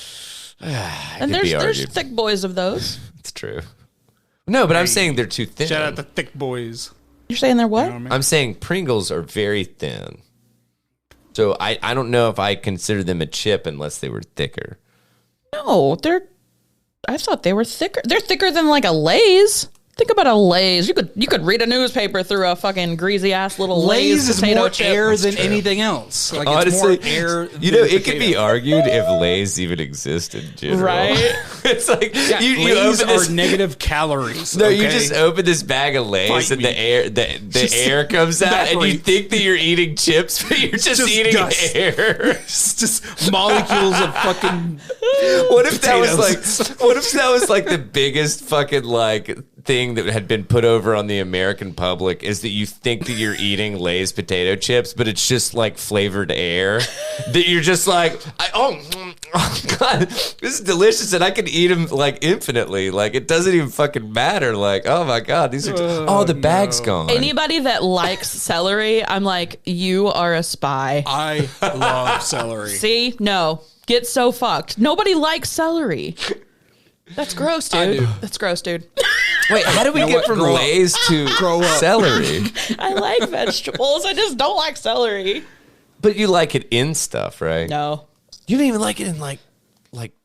And
could be
there's
argued.
thick boys of those.
It's true. No, but I'm saying they're too thin.
Shout out the thick boys.
You're saying they're what?
You know what I mean?
I'm saying Pringles are very thin. So I don't know if I consider them a chip unless they were thicker.
No, I thought they were thicker. They're thicker than like a Lay's. Think about a Lay's. You could read a newspaper through a fucking greasy ass little Lay's
Lay's is
potato
more
chip.
air than
true.
anything else. Like
Honestly,
it's more air.
you know,
than
it could be
potato.
argued if Lay's even existed in general.
Right?
It's like
Yeah,
you
Lay's
open this.
are negative calories.
No,
okay?
you just open this bag of Lay's
Fight
and
me.
the air comes out and you
evaporates.
think that you're eating chips, but you're just eating
dust.
air.
It's just molecules of fucking.
What if that was
Potatoes.
like? What if that was like the biggest fucking like thing that had been put over on the American public is that you think that you're eating Lay's potato chips, but it's just like flavored air. That you're just like, oh God, this is delicious, and I can eat them like infinitely. Like it doesn't even fucking matter. Like oh my God, these are the bag's gone.
Anybody that likes celery, I'm like, you are a spy.
I love celery.
See? No. Get so fucked. Nobody likes celery. That's gross, dude.
I do.
That's gross, dude.
Wait, how do we get
what?
from
Grow up.
Lay's to
Grow up.
celery?
I like vegetables. I just don't like celery.
But you like it in stuff, right?
No.
You don't even like it in like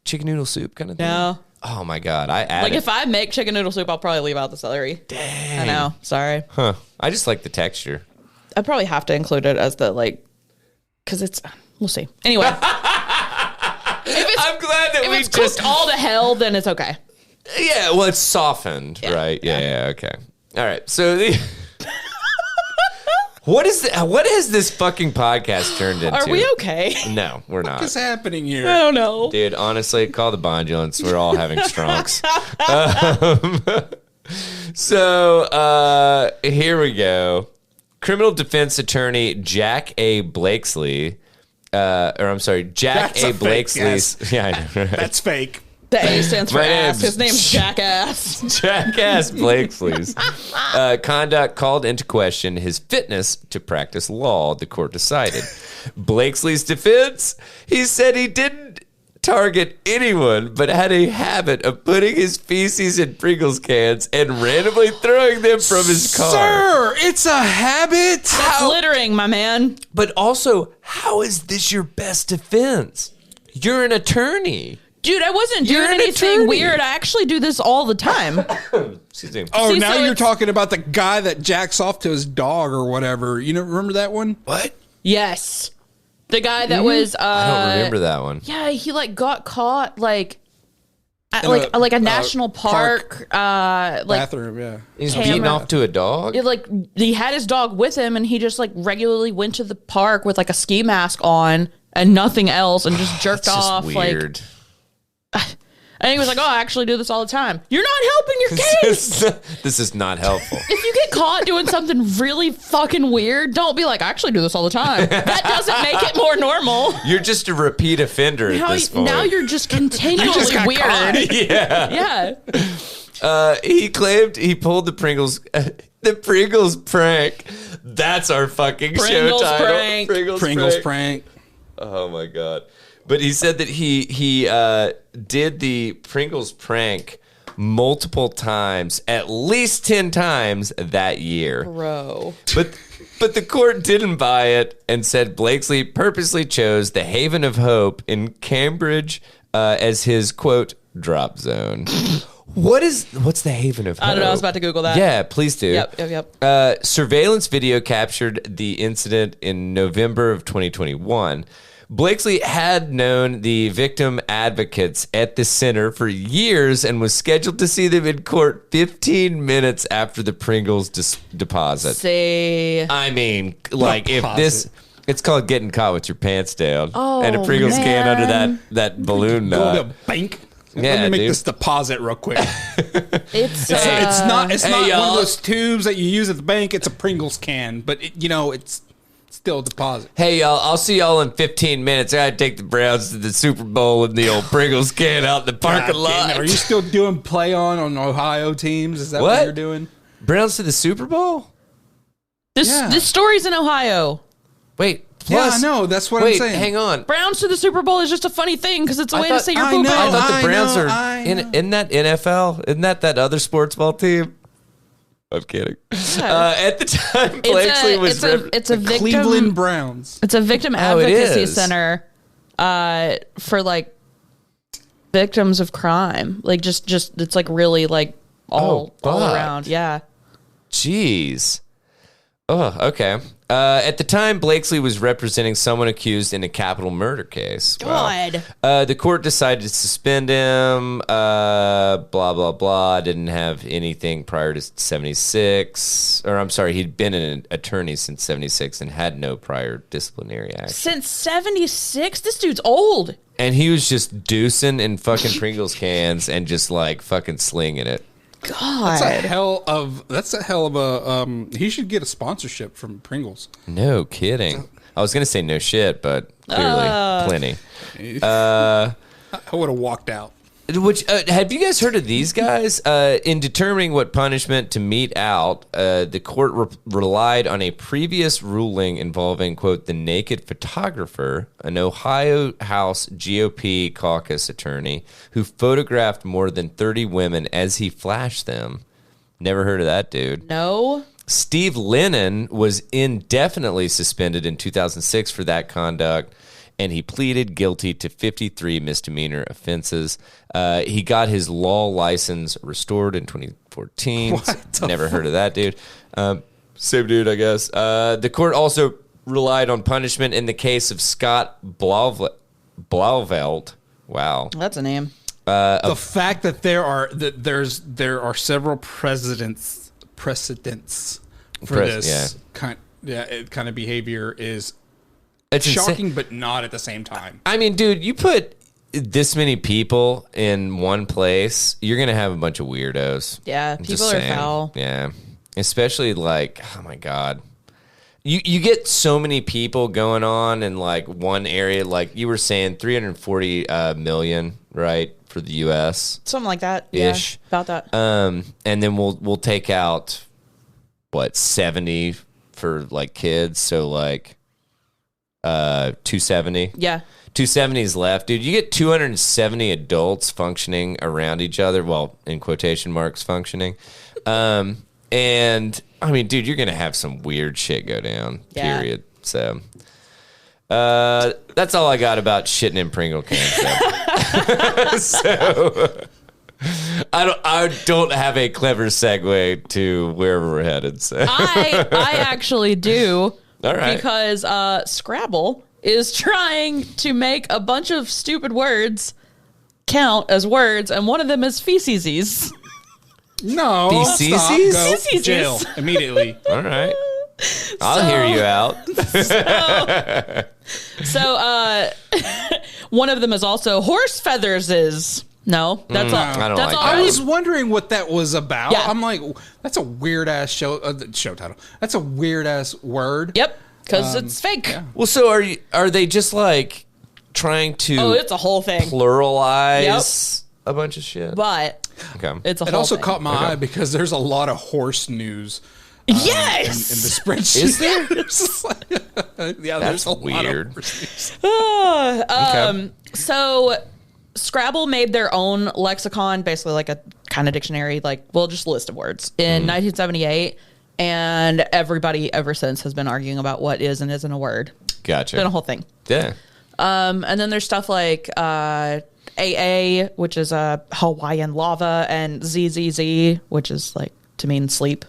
chicken noodle soup kind of thing?
No.
Oh my God, I add
Like
it.
if I make chicken noodle soup, I'll probably leave out the celery.
Dang.
I know. Sorry.
Huh. I just like the texture.
I probably have to include it as the like, because it's, we'll see. Anyway.
I'm glad that
If
we
it's
just...
cooked all to hell, then it's okay.
Yeah, well, it's softened, right? Yeah, okay. All right, so the... What has this fucking podcast turned into?
Are we okay?
No, we're not.
What's happening here?
I don't know.
Dude, honestly, call the Bondulance. We're all having stronks. So, here we go. criminal defense attorney Jack A. Blakesley, Jack A. Blakesley's. Yes. Yeah, I know. Right?
That's fake.
The A stands for
My
ass.
name's
His name's Jackass.
Jackass Blakesley's conduct called into question his fitness to practice law, the court decided. Blakesley's defense, he said he didn't target anyone, but had a habit of putting his feces in Pringles cans and randomly throwing them from his car.
Sir, it's a habit.
That's littering, my man.
But also, how is this your best defense? You're an attorney.
Dude, I wasn't
You're
doing
an
anything
attorney.
weird. I actually do this all the time.
Excuse me.
Oh,
See,
now
so
you're
it's-
talking about the guy that jacks off to his dog or whatever. You know, remember that one?
What?
Yes. The guy that was
I don't remember that one.
Yeah, he like got caught like at
In
like a national park like
Bathroom, yeah.
He's
camera.
beating off to a dog?
it, like he had his dog with him and he just like regularly went to the park with like a ski mask on and nothing else and just jerked
That's just
off
weird.
and he was like, "Oh, I actually do this all the time." You're not helping your case.
This is not helpful.
If you get caught doing something really fucking weird, don't be like, "I actually do this all the time." That doesn't make it more normal.
You're just a repeat offender at this point.
Now you're just continually
got
weird.
caught.
Yeah.
Yeah.
He claimed he pulled the Pringles prank. That's our fucking show
Pringles
title.
prank.
Pringles prank.
Oh my god! But he said that he did the Pringles prank multiple times, at least 10 times that year.
Bro.
But the court didn't buy it and said Blakesley purposely chose the Haven of Hope in Cambridge as his quote drop zone. What's the Haven of Hope?
I don't know. I was about to Google that.
Yeah, please do.
Yep.
Surveillance video captured the incident in November of 2021. Blakesley had known the victim advocates at the center for years and was scheduled to see them in court 15 minutes after the Pringles deposit.
See.
I mean, like if this, it's called getting caught with your pants down, and a
Oh,
Pringles can under
man.
that balloon
Go to
nut.
the bank.
Yeah,
Let me make
dude.
this deposit real quick.
It's
It's not
Hey,
one
y'all.
of those tubes that you use at the bank. It's a Pringles can, but it's still a deposit.
Hey y'all, I'll see y'all in 15 minutes. I gotta take the Browns to the Super Bowl in the old Pringles can out in the parking
God damn
lot.
it. Are you still doing play on Ohio teams? Is that what,
What?
you're doing?
Browns to the Super Bowl?
Yeah.
This story's in Ohio.
Wait,
Yeah,
plus,
I know. That's what
wait,
I'm saying.
hang on.
Browns to the Super Bowl is just a funny thing because it's a way to
thought-
say you're
I
pooping.
know.
I thought the
I
Browns
know,
are
I know.
in that NFL. Isn't that other sports ball team? I'm kidding. At the time, Blakesley was
it's a victim.
Cleveland Browns.
It's a victim
Oh, it
advocacy
is.
center for like victims of crime. Like just it's like really like all
fuck.
around. Yeah.
Jeez. Oh, okay. At the time, Blakesley was representing someone accused in a capital murder case. Wow.
God.
The court decided to suspend him. Blah, blah, blah. Didn't have anything prior to 76. Or I'm sorry, he'd been an attorney since 76 and had no prior disciplinary action.
Since 76, this dude's old.
And he was just deucing in fucking Pringles cans and just like fucking slinging it.
God.
That's a hell of a. He should get a sponsorship from Pringles.
No kidding. I was going to say no shit, but clearly plenty.
I would have walked out.
Which have you guys heard of these guys? In determining what punishment to mete out, the court relied on a previous ruling involving, quote, the naked photographer, an Ohio House GOP caucus attorney who photographed more than 30 women as he flashed them. Never heard of that dude.
No.
Steve Lennon was indefinitely suspended in 2006 for that conduct, and he pleaded guilty to 53 misdemeanor offenses. He got his law license restored in 2014. Never heard of that dude. Same dude, I guess. The court also relied on punishment in the case of Scott Blauvelt. Wow.
That's a name.
The fact that there are several precedents for this kind of behavior is
It's
shocking,
insane.
but not at the same time.
I mean, dude, you put this many people in one place, you're going to have a bunch of weirdos.
Yeah,
I'm
people
just
are
saying.
foul.
Yeah. Especially like, oh my God. You get so many people going on in like one area, like you were saying, 340 million, right, for the U.S.
Something like that.
Ish.
Yeah, about that.
And then we'll take out what 70 for like kids, so like 270.
Yeah.
270 is left, dude. You get 270 adults functioning around each other, well, in quotation marks, functioning. And I mean, dude, you're gonna have some weird shit go down.
Yeah.
Period. So, that's all I got about shitting in Pringle cans. So, I don't have a clever segue to wherever we're headed. So,
I actually do.
All right.
Because Scrabble is trying to make a bunch of stupid words count as words, and one of them is feces.
No.
Feces?
Stop. Go
Feces.
jail immediately.
all right. I'll hear you out.
So one of them is also horse feathers is. No, that's all.
I don't
that's
like
all
that.
I
right.
was wondering what that was about.
Yeah.
I'm like, that's a weird ass show title. That's a weird ass word.
Yep, because it's fake.
yeah.
Well, so are they just like trying to
Oh, it's a whole thing.
pluralize a bunch of shit?
But
Okay.
it's a
It
whole
also
thing.
caught my eye because there's a lot of horse news
Yes.
in the spreadsheet.
Is there?
It's just like- yeah,
That's
there's a
weird.
lot of horse news.
Okay.
So Scrabble made their own lexicon, basically like a kind of dictionary, like, well, just a list of words in 1978. And everybody ever since has been arguing about what is and isn't a word.
Gotcha.
Been a whole thing.
Yeah.
And then there's stuff like AA, which is a Hawaiian lava, and ZZZ, which is like to mean sleep.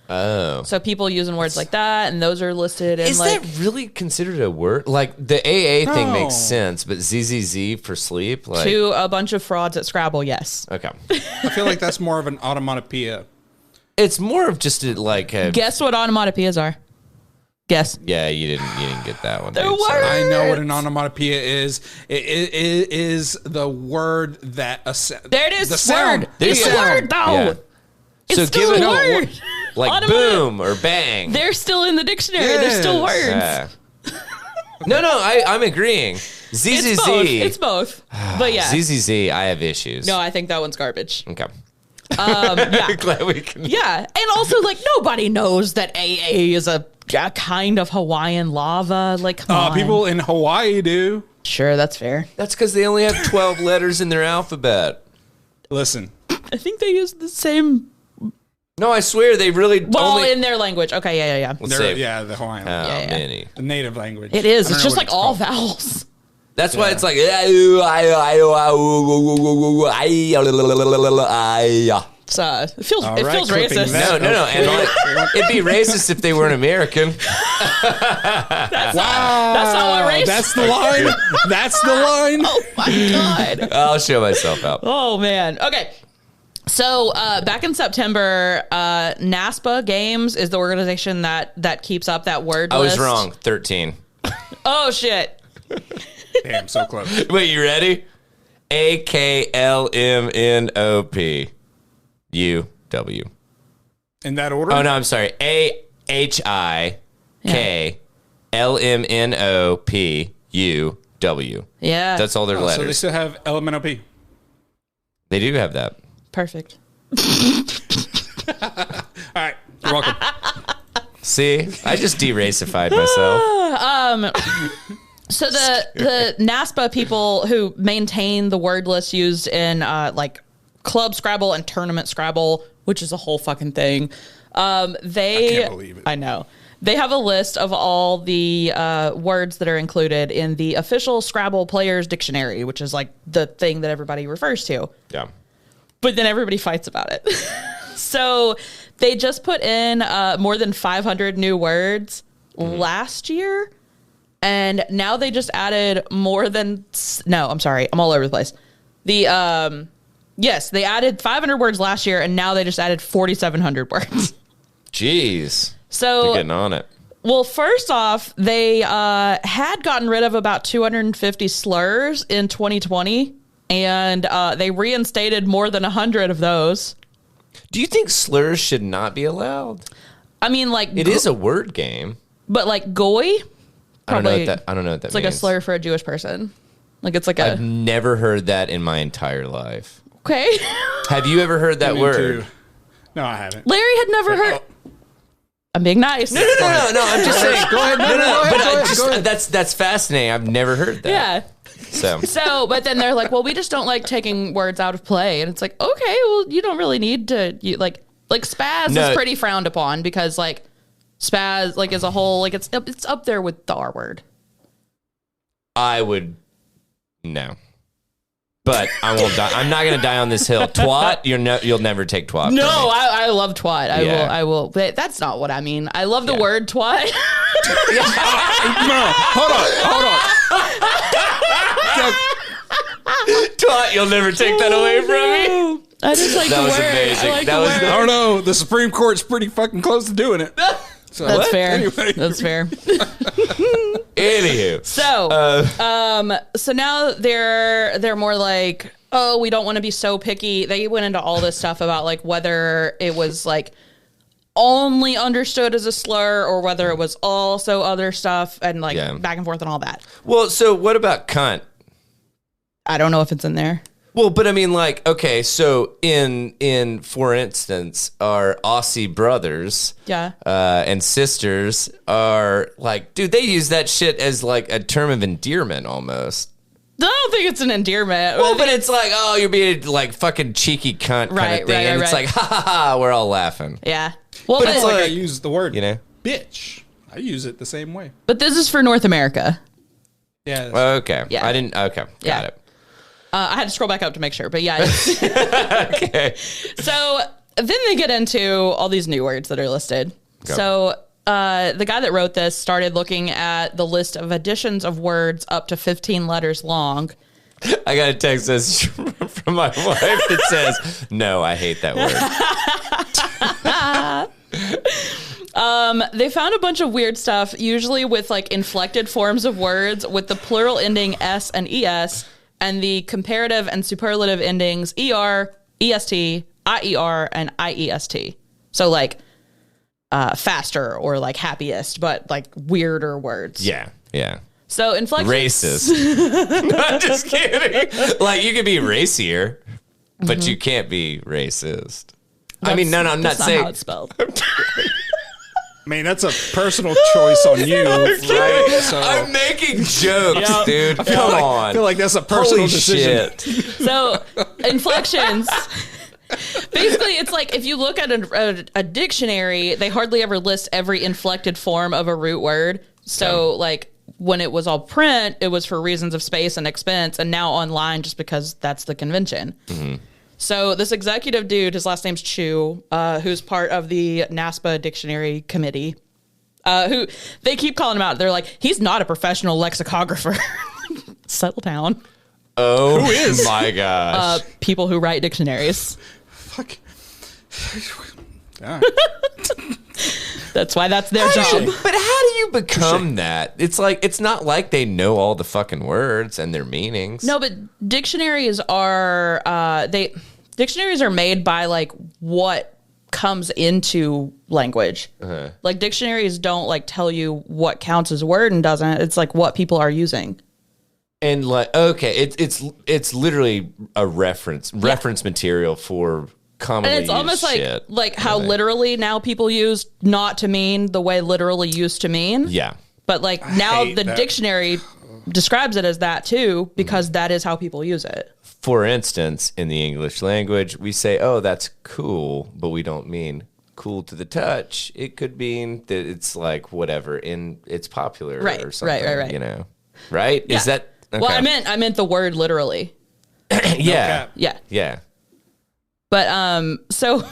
Oh.
So people using words like that, and those are listed in
Is
like
that really considered a word? Like the AA thing
No.
makes sense, but ZZZ for sleep? Like,
to a bunch of frauds at Scrabble. Yes.
okay.
I feel like that's more of an onomatopoeia.
It's more of just like a.
Guess what onomatopoeias are? Guess.
Yeah, you didn't get that one.
They're
dude, sorry.
words.
I know what an onomatopoeia is. It is the word that
There it is.
The sound.
Word.
There
It's
you
a
go.
word though.
Yeah.
It's
So
still
give it
a
a-
word.
Like
Onomatopoeia.
boom or bang.
They're still in the dictionary. They're still
Yes.
words.
Yeah. No, I'm agreeing. ZZZ.
It's both. It's both. But yeah.
ZZZ, I have issues.
No, I think that one's garbage.
Okay.
Yeah.
Glad we can.
Yeah. And also, like, nobody knows that AA is a kind of Hawaiian lava. Like, come on.
People in Hawaii do.
Sure, that's fair.
That's because they only have 12 letters in their alphabet.
Listen,
I think they use the same.
No, I swear they really
Well,
only.
in their language. Okay, yeah.
Let's
they're,
say
yeah, the Hawaiian,
how
Yeah.
many.
the native language.
It is.
I don't
It's
know
just
what
like all
called.
vowels.
That's why
Yeah.
it's like.
It feels
All
it
right,
feels
clipping
racist.
that.
No. And it'd be racist if they weren't American.
That's not what race.
That's the line. That's the line.
Oh my god.
I'll show myself out.
Oh man. Okay. So back in September, NASPA Games is the organization that keeps up that word
I was
list.
wrong. 13.
Oh shit.
Damn, so close.
Wait, you ready? AKLMNOP. UW.
In that order?
Oh no, I'm sorry. AHIKLMNOPUW.
Yeah.
That's all their
Oh, so they
letters.
still have LMNOP.
They do have that.
perfect.
All right, you're welcome.
See, I just de-racified myself.
So the NASPA people who maintain the word list used in like Club Scrabble and Tournament Scrabble, which is a whole fucking thing. They
I can't believe it.
I know. They have a list of all the words that are included in the official Scrabble Players Dictionary, which is like the thing that everybody refers to.
Yeah.
But then everybody fights about it. So they just put in more than 500 new words last year. And now they just added more than... No, I'm sorry. I'm all over the place. Yes, they added 500 words last year, and now they just added 4,700 words.
Jeez.
So...
They're getting on it.
Well, first off, they had gotten rid of about 250 slurs in 2020, and they reinstated more than 100 of those.
Do you think slurs should not be allowed?
I mean, like...
It is a word game.
But like goy,
I don't know
probably
what that means.
it's like a slur for a Jewish person. Like it's like
I've never heard that in my entire life.
Okay.
Have you ever heard that
Me
word?
too. No, I haven't.
Larry had never heard. I'm being nice.
No. I'm just saying.
Go ahead. Go ahead.
That's fascinating. I've never heard that.
Yeah.
So,
but then they're like, well, we just don't like taking words out of play, and it's like, okay, well, you don't really need to. Like spaz is pretty frowned upon because like spaz like as a whole like it's up there with the R word.
I would no. But I won't die. I'm not going to die on this hill. Twat, you'll never take twat.
No,
from me.
I love twat. I will. But that's not what I mean. I love the word twat.
No, hold on.
Twat, you'll never take that away from me.
I just like
That
the
was
word.
amazing.
I like
That
the
was
word.
I don't know. The Supreme Court's pretty fucking close to doing it. So,
That's fair.
Anyway.
That's fair.
Anywho.
So now they're more like, oh, we don't want to be so picky. They went into all this stuff about like whether it was like only understood as a slur or whether it was also other stuff and like back and forth and all that.
Well, so what about cunt?
I don't know if it's in there.
Well, but I mean, like, okay, so in for instance, our Aussie brothers, and sisters are like, dude, they use that shit as like a term of endearment almost.
I don't think it's an endearment.
Well, but it's like, oh, you're being like fucking cheeky cunt kind of thing, and it's like, ha ha ha, we're all laughing.
Yeah. Well,
But it's like I use the word, bitch. I use it the same way.
But this is for North America.
Yeah.
Okay.
Yeah.
I didn't. Okay. Got it.
I had to scroll back up to make sure, but yeah.
Okay.
So then they get into all these new words that are listed.
Go.
So the guy that wrote this started looking at the list of additions of words up to 15 letters long.
I got a text message from my wife that says, no, I hate that word.
They found a bunch of weird stuff, usually with like inflected forms of words with the plural ending S and ES, and the comparative and superlative endings ER, EST, IER, and IEST. So like faster or like happiest, but like weirder words.
Yeah.
So inflections.
Racist. I'm just kidding. Like, you could be racier, but you can't be racist. I mean, no, I'm not
that's
saying.
how it's spelled.
I mean, that's a personal choice on you, right? So
I'm making jokes, dude. Come on.
I feel like that's a personal
Holy
decision.
shit.
So inflections. Basically, it's like if you look at a dictionary, they hardly ever list every inflected form of a root word. So like when it was all print, it was for reasons of space and expense, and now online just because that's the convention. Mm-hmm. So this executive dude, his last name's Chu, who's part of the NASPA dictionary committee, who they keep calling him out. They're like, he's not a professional lexicographer. Settle down.
Oh, who is? My gosh.
People who write dictionaries.
Fuck. All right.
That's why that's their job.
But how do you become that? It's like, it's not like they know all the fucking words and their meanings.
No, but dictionaries are dictionaries are made by like what comes into language. Uh-huh. Like dictionaries don't like tell you what counts as a word and doesn't. It's like what people are using.
And like, okay, it's literally a reference material for commonly
and it's almost
shit,
like how literally now people use not to mean the way literally used to mean.
Yeah.
But like now the dictionary describes it as that too, because that is how people use it.
For instance, in the English language, we say, oh, that's cool, but we don't mean cool to the touch. It could mean that it's like whatever, it's popular or something. Right. You know, right?
Yeah.
Is that okay?
Well, I meant the word literally.
Yeah.
Yeah. But so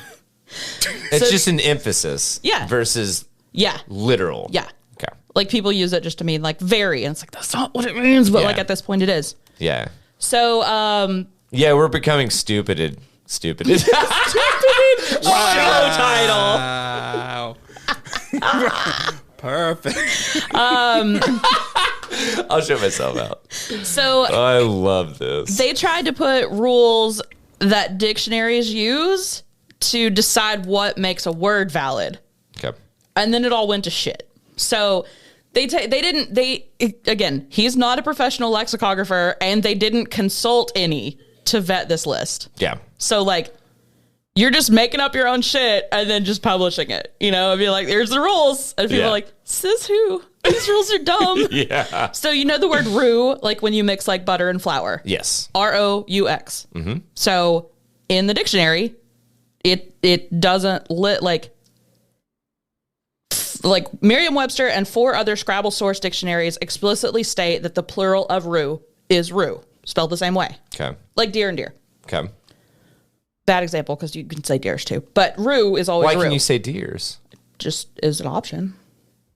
it's just an emphasis.
Yeah.
Versus literal.
Yeah.
Okay.
Like people use it just to mean like very, and it's like that's not what it means, but like at this point it is.
Yeah.
So
yeah, we're becoming stupided. Stupided.
Show title.
Wow. Perfect.
I'll show myself out.
So
I love this.
They tried to put rules that dictionaries use to decide what makes a word valid.
Okay.
And then it all went to shit. So again, he's not a professional lexicographer, and they didn't consult any to vet this list.
Yeah.
So like, you're just making up your own shit and then just publishing it, you know, and be like, here's the rules. And people are like, says who? These rules are dumb.
Yeah.
So you know the word roux, like when you mix like butter and flour.
Yes.
ROUX. Mm-hmm. So in the dictionary, it doesn't like Merriam-Webster and 4 other Scrabble source dictionaries explicitly state that the plural of roux is roux, spelled the same way.
Okay.
Like deer and deer.
Okay.
Bad example because you can say deers too, but roux is always roux.
Why can you say deers?
Just is an option.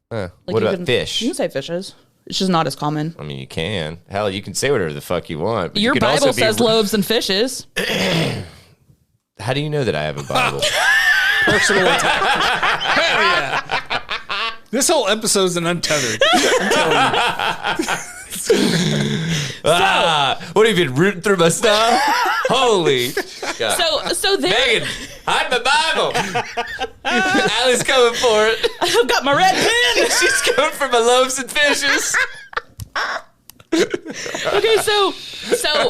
What about fish?
You can say fishes. It's just not as common.
I mean, you can. Hell, you can say whatever the fuck you want. But
Your
you can
Bible
also
says loaves and fishes.
How do you know that I have a Bible?
Personal attack. Hell yeah. This whole episode's an untethered. I'm telling you.
What have you been rooting through my stuff? Holy God.
So then
Megan, hide my Bible. Allie's coming for it.
I've got my red pen.
She's coming for my loaves and fishes.
Okay, so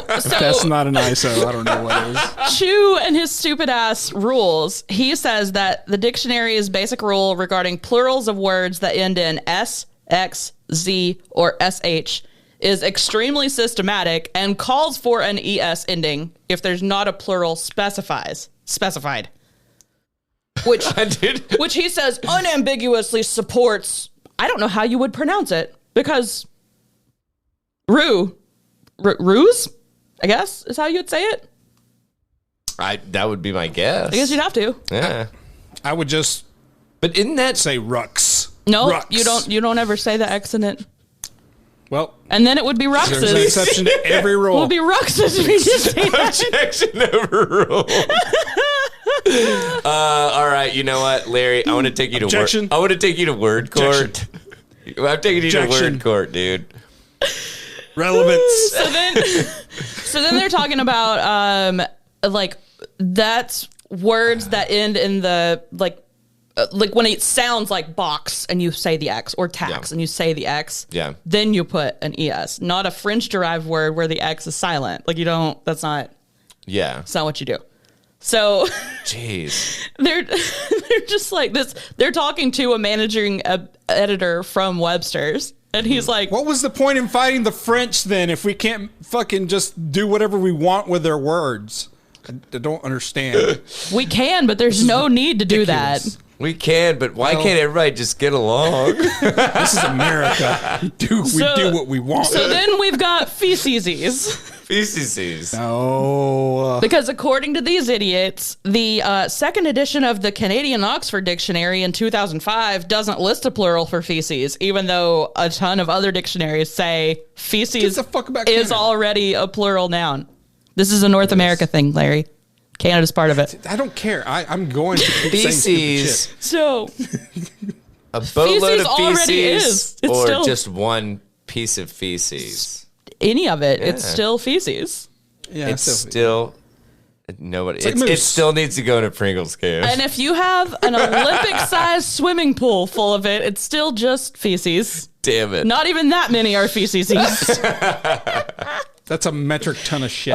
That's not an ISO. I don't know what it is.
Chu and his stupid ass rules. He says that the dictionary's basic rule regarding plurals of words that end in S, X, Z, or SH is extremely systematic and calls for an ES ending if there's not a plural specified. Which he says unambiguously supports. I don't know how you would pronounce it because ruse, I guess is how you would say it.
That would be my guess.
I guess you'd have to.
Yeah.
I would just
But isn't that
say Rux.
No,
Rux.
you don't ever say the X in it.
Well,
And then it would be Rux's.
there's an exception to every rule.
It would be Rux's if you just say that.
objection overruled? All right, you know what, Larry? I want to take you to
Objection.
word. I want to take you to word court. I'm taking you to
Objection.
word court, dude.
Relevance.
So then they're talking about like that's words that end in the like when it sounds like box and you say the X, or tax and you say the X.
Yeah.
Then you put an ES, not a French derived word where the X is silent. Like you don't. That's not.
Yeah.
That's not what you do. So
Jeez.
they're just like this. They're talking to a managing editor from Webster's. And he's like,
What was the point in fighting the French then if we can't fucking just do whatever we want with their words? I don't understand.
we can, but there's no need to do that.
We can, but why can't everybody just get along?
This is America. We do what we want.
So then we've got feces.
Feces.
No.
Because according to these idiots, the second edition of the Canadian Oxford Dictionary in 2005 doesn't list a plural for feces, even though a ton of other dictionaries say feces
Gives a fuck about
is
Canada.
already a plural noun. This is a North America thing, Larry. Canada's part of it.
I don't care. I'm going to keep saying stupid
Feces.
shit.
So
A boatload of
already
feces,
is. It's
or
still-
just one piece of feces.
any of it, it's
Yeah.
still feces.
Yeah,
It's
so-
still nobody.
like
It
moose.
still needs to go in a Pringles can.
And if you have an Olympic-sized swimming pool full of it, it's still just feces.
Damn it.
Not even that many are feces.
That's a metric ton of shit.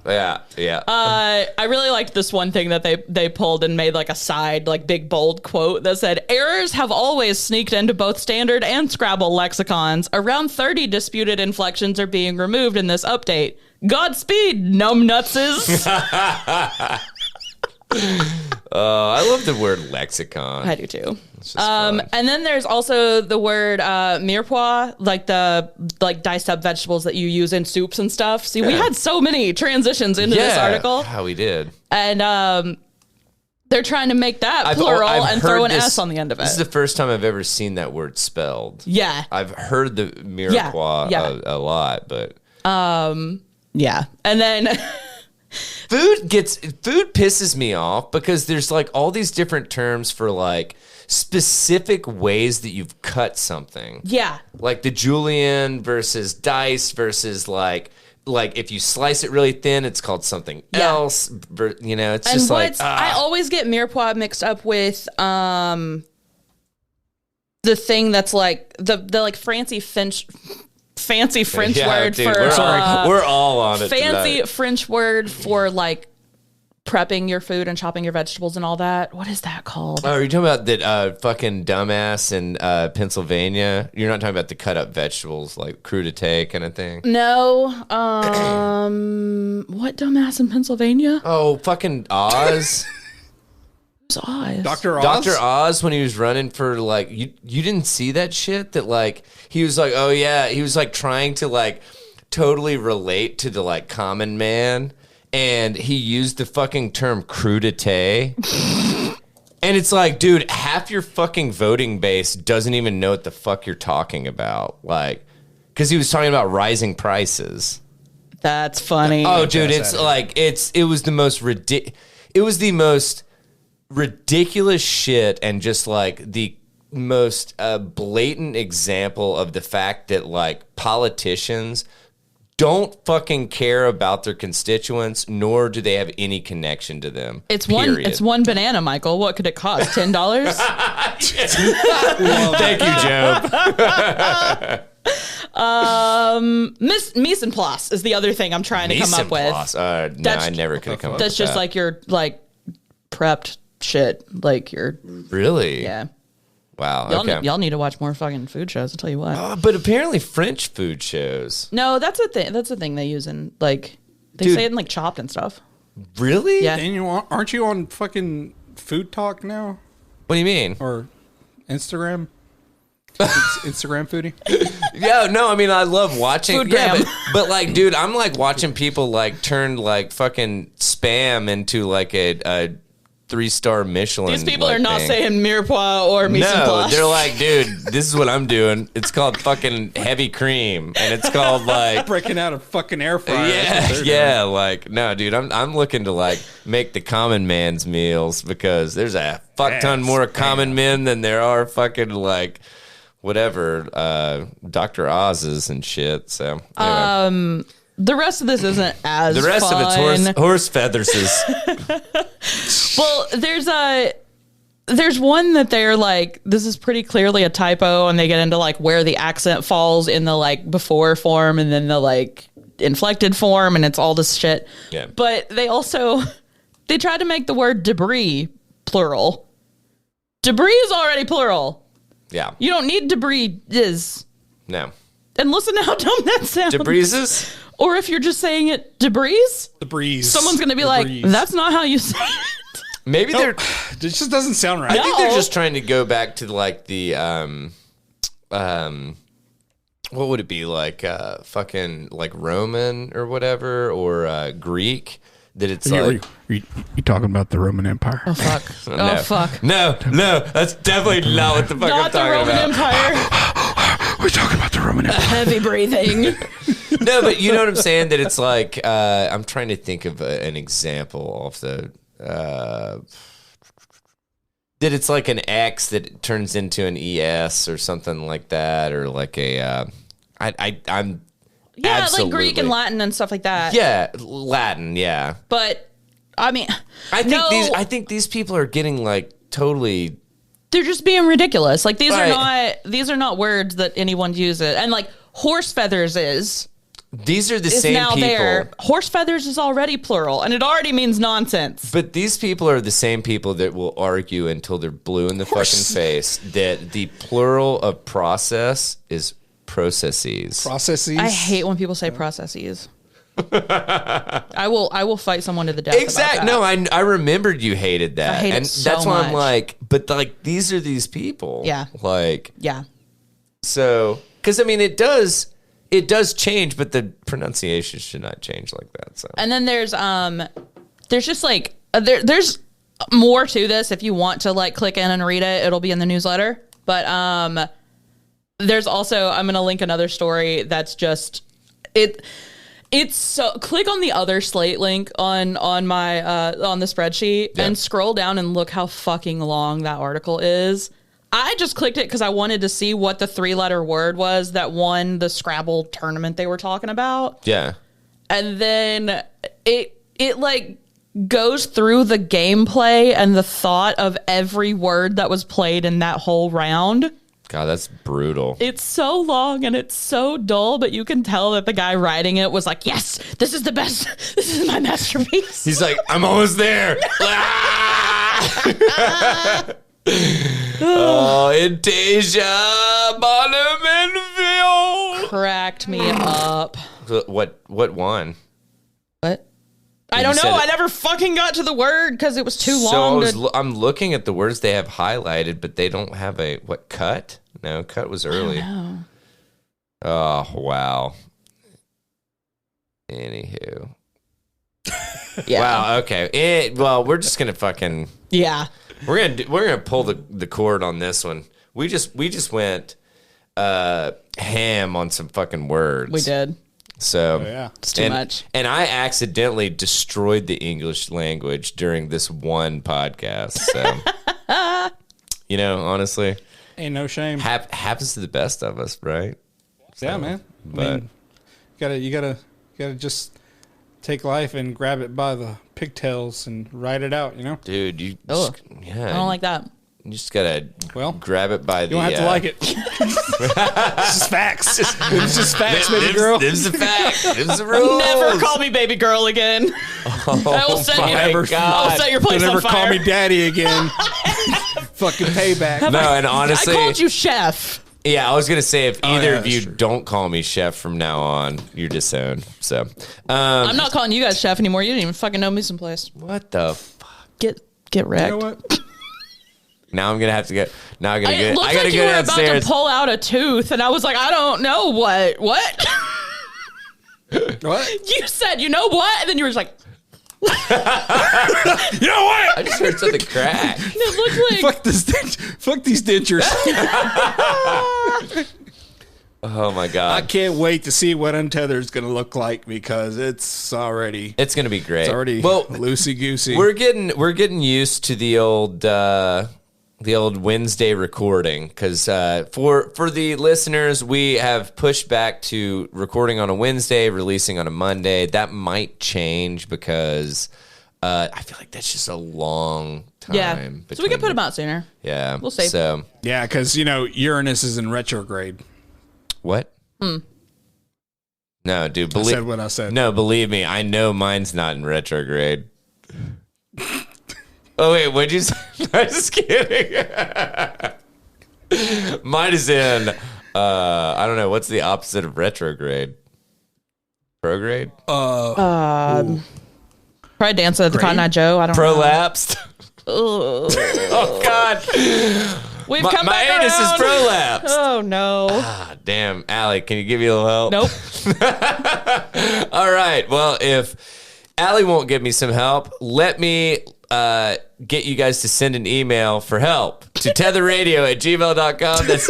Yeah.
I really liked this one thing that they pulled and made like a side, like big bold quote that said, errors have always sneaked into both standard and Scrabble lexicons. Around 30 disputed inflections are being removed in this update. Godspeed, numbnutses.
I love the word lexicon.
I do too.
It's just fun.
And then there's also the word mirepoix, like the diced up vegetables that you use in soups and stuff. See, we had so many transitions into this article,
How we did.
and they're trying to make that plural and throw an S on the end of it.
This is the first time I've ever seen that word spelled.
Yeah.
I've heard the mirepoix
Yeah.
a lot, but
Yeah. And then
food pisses me off because there's like all these different terms for like specific ways that you've cut something.
yeah.
Like the julienne versus dice versus like if you slice it really thin, it's called something else. You know, it's
And
just like
I always get mirepoix mixed up with the the thing that's like the like fancy French word
dude,
for
we're all on it.
fancy
tonight.
French word for like prepping your food and chopping your vegetables and all that. What is that called?
Oh, are you talking about that fucking dumbass in Pennsylvania? You're not talking about the cut up vegetables like crudité kind of thing?
No. What dumbass in Pennsylvania?
Oh, fucking Oz.
Who's Oz?
Dr. Oz?
Dr. Oz, when he was running for like, you didn't see that shit? That like, he was like, oh yeah, he was like trying to like totally relate to the like common man. And he used the fucking term crudité. And it's like, dude, half your fucking voting base doesn't even know what the fuck you're talking about. Like, because he was talking about rising prices.
That's funny.
Oh, dude, it's like, it was the most ridiculous shit, and just like the most blatant example of the fact that like politicians don't fucking care about their constituents, nor do they have any connection to them.
It's one banana, Michael. What could it cost? $10?
Thank you, Joe.
Mise en place is the other thing I'm trying to come up with.
No, I never could have come up with that.
That's just like your like prepped shit. Like you're
really?
yeah.
Wow.
Y'all need to watch more fucking food shows. I'll tell you what.
But apparently French food shows.
No, that's a thing. That's a thing they use in like they
Dude.
say it in like Chopped and stuff.
Really?
Yeah.
Daniel, aren't you on fucking Food Talk now?
What do you mean?
Or Instagram? Instagram foodie?
Yeah, no, I mean, I love watching.
Food
Yeah,
gram.
but like, dude, I'm like watching people like turn like fucking spam into like a 3-star Michelin.
These people
like,
are not
thing.
saying mirepoix or mise en
No,
place.
they're like, dude, this is what I'm doing. It's called fucking heavy cream, and it's called like,
Breaking out a fucking air fryer.
yeah, like, no, dude, I'm looking to like make the common man's meals, because there's a fuck ton more common men than there are fucking like whatever Dr. Oz's and shit. So anyway.
The rest of this isn't as
The rest
fun.
of it's horse feathers.
Well, there's one that they're like, this is pretty clearly a typo, and they get into like where the accent falls in the like before form and then the like inflected form, and it's all this shit.
Yeah.
But they tried to make the word debris plural. Debris is already plural.
Yeah.
You don't need debris is.
No.
And listen to how dumb that sounds.
Debrises?
Or if you're just saying it debris,
The breeze.
someone's going to be like, that's not how you say it.
Maybe they're.
It just doesn't sound right.
I think they're
No.
just trying to go back to like the what would it be like? Fucking like Roman or whatever, or Greek. That it's like.
you talking about the Roman Empire?
Oh, fuck.
No.
Oh, fuck.
No, that's definitely not what the fuck I'm
Not the
talking
Roman
about.
Empire.
We're talking about the Roman Empire.
Heavy breathing.
No, but you know what I'm saying? That it's like, I'm trying to think of an example of the, that it's like an X that turns into an ES or something like that, or like a, I'm
Yeah,
absolutely.
like Greek and Latin and stuff like that.
Yeah, Latin, yeah.
But, I mean,
I think these people are getting like totally.
they're just being ridiculous. Like, these
Right.
are not words that anyone uses. And like, horse feathers is
These are the same
now
people.
there. Horse feathers is already plural, and it already means nonsense.
But these people are the same people that will argue until they're blue in the fucking face that the plural of process is processes.
Processes.
I hate when people say processes. I will fight someone to the death.
Exactly.
About that.
No, I remembered you hated that.
I hate it
and
so
that's why I'm
much.
like, but like these are these people.
Yeah.
Like,
Yeah.
so, because I mean, it does change, but the pronunciation should not change like that. So,
And then there's just like there's more to this. If you want to like click in and read it, it'll be in the newsletter. But there's also, I'm gonna link another story that's just it's so, click on the other Slate link on my on the spreadsheet and scroll down and look how fucking long that article is. I just clicked it because I wanted to see what the 3-letter word was that won the Scrabble tournament they were talking about.
yeah.
And then it like goes through the gameplay and the thought of every word that was played in that whole round.
God, that's brutal.
It's so long and it's so dull, but you can tell that the guy writing it was like, yes, this is the best. This is my masterpiece.
He's like, I'm almost there. Oh, Intasia Bonavenville.
Cracked me up.
What one?
What? I don't know. I never fucking got to the word because it was too long.
I'm looking at the words they have highlighted, but they don't have a cut? No, cut was early. Oh wow. Anywho.
Yeah.
Wow. Okay. Well, we're just gonna fucking.
Yeah.
We're gonna pull the cord on this one. We just went ham on some fucking words.
We did.
So
yeah,
it's too much.
And I accidentally destroyed the English language during this one podcast. So honestly,
ain't no shame.
Happens to the best of us, right?
Yeah,
So,
man.
But
I mean, you gotta just take life and grab it by the pigtails and ride it out.
dude,
I don't like that.
You just gotta grab it by the.
You don't have to like it. It's just facts. It's just facts, baby girl.
This is a fact. This is a rule.
Never call me baby girl again. I will set your place
Never
on fire.
call me daddy again. Fucking payback.
And honestly,
I called you chef.
Yeah, I was gonna say if either of you
true.
don't call me chef from now on, you're disowned. So
I'm not calling you guys chef anymore. You didn't even fucking know me someplace.
what the fuck?
Get wrecked.
You know what?
Now I'm gonna have to get. Now I gotta
It
get.
looked
I gotta
like you
go
were
downstairs.
about to pull out a tooth, and I was like, I don't know what.
What?
You said, you know what? And then you were just like,
You know what?
I just heard something crack.
it looked like.
Fuck these dentures.
Oh my
I
god,
can't wait to see what Untethered's going to look like because it's already
it's gonna be great.
loosey goosey.
We're getting used to the old Wednesday recording because for the listeners, we have pushed back to recording on a Wednesday, releasing on a Monday. That might change because I feel like that's just a long time.
Yeah. So we can put them out sooner.
Yeah,
We'll see.
So
Yeah, because Uranus is in retrograde.
what? No, dude.
I said what I said.
No, believe me, I know mine's not in retrograde. Oh wait, what'd you say? I'm just kidding. Mine is in. I don't know. What's the opposite of retrograde? Prograde?
Probably dancing at the Cotton Eye Joe. I don't know.
Prolapsed. Oh God.
We've
My
come back
anus is
around.
prolapsed.
Oh no.
Ah, damn, Allie, can you give me a little help?
Nope.
All right. Well, if Allie won't give me some help, let me get you guys to send an email for help to tetherradio@gmail.com. That's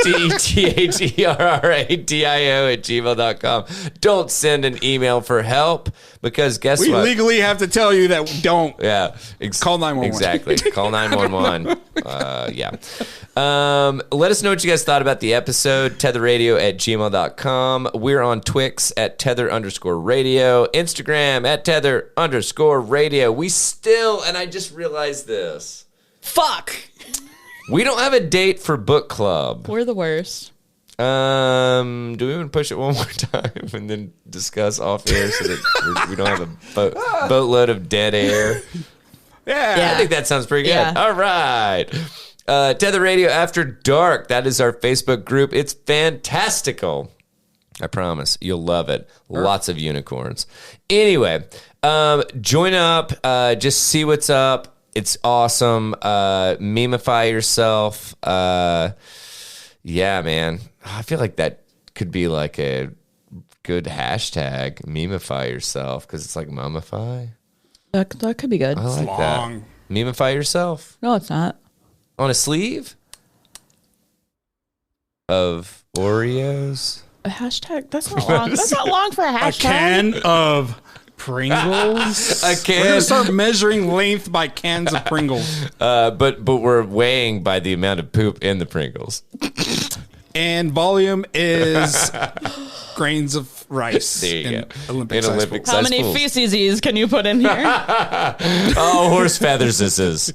TETHERRRADIO@gmail.com. Don't send an email for help because guess
We
what?
legally have to tell you that we don't.
Yeah.
Call 911.
Exactly. Call 911. Yeah. Let us know what you guys thought about the episode. Tetherradio@gmail.com. We're on Twix at tether_radio. Instagram at tether_radio. We still, and I just realized this,
Fuck.
we don't have a date for book club.
We're the worst.
Do we want to push it one more time and then discuss off air so that we don't have a boatload of dead air?
Yeah.
I think that sounds pretty good.
Yeah.
All right. Tether Radio After Dark. That is our Facebook group. It's fantastical. I promise. You'll love it. Lots of unicorns. Anyway, join up. Just see what's up. It's awesome. Memeify yourself. Yeah, man. I feel like that could be like a good hashtag. Memeify yourself because it's like mummify.
That could be good.
I like
long.
that. Memeify yourself
No, it's not.
on a sleeve of Oreos.
A hashtag? That's not long. That's not long for a
A
hashtag.
can of Pringles.
A can.
We're gonna start measuring length by cans of Pringles.
But we're weighing by the amount of poop in the Pringles.
And volume is grains of rice.
There you
in
go.
Olympic
In
size
Olympic
bowls.
How
size
many
pools.
feces can you put in here?
Oh, horse feathers this is.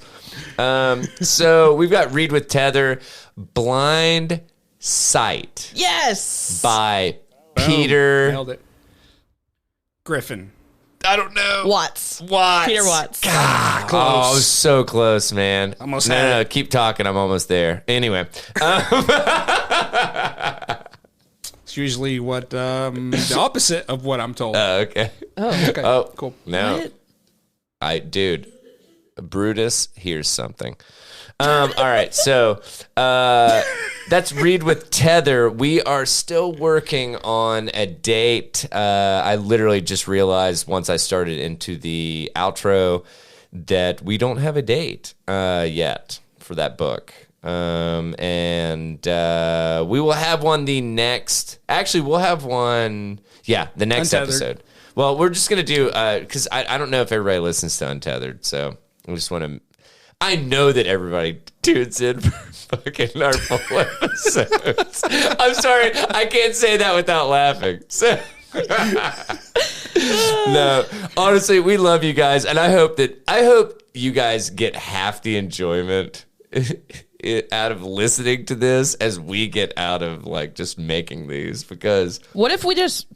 So we've got Read with Tether, blind Sight
Yes.
by
Boom.
Peter.
Nailed it. Griffin.
I don't know.
Watts.
Watts.
Peter Watts.
God,
Close.
Oh, I was so close, man.
Almost
no,
had
no,
it.
keep talking. I'm almost there. Anyway.
It's usually what the opposite of what I'm told.
Okay.
Okay,
Oh,
cool.
No.
What?
Dude, Brutus, here's something. All right, so that's Read with Tether. We are still working on a date. I literally just realized once I started into the outro that we don't have a date yet for that book. And we will have one the next. Actually, we'll have one. Yeah, the next
Untethered.
episode. Well, we're just gonna do because I don't know if everybody listens to Untethered, so I just want to. I know that everybody tunes in for fucking our full episodes. I'm sorry, I can't say that without laughing. So. No, honestly, we love you guys, and I hope you guys get half the enjoyment out of listening to this as we get out of like just making these. Because
What if we just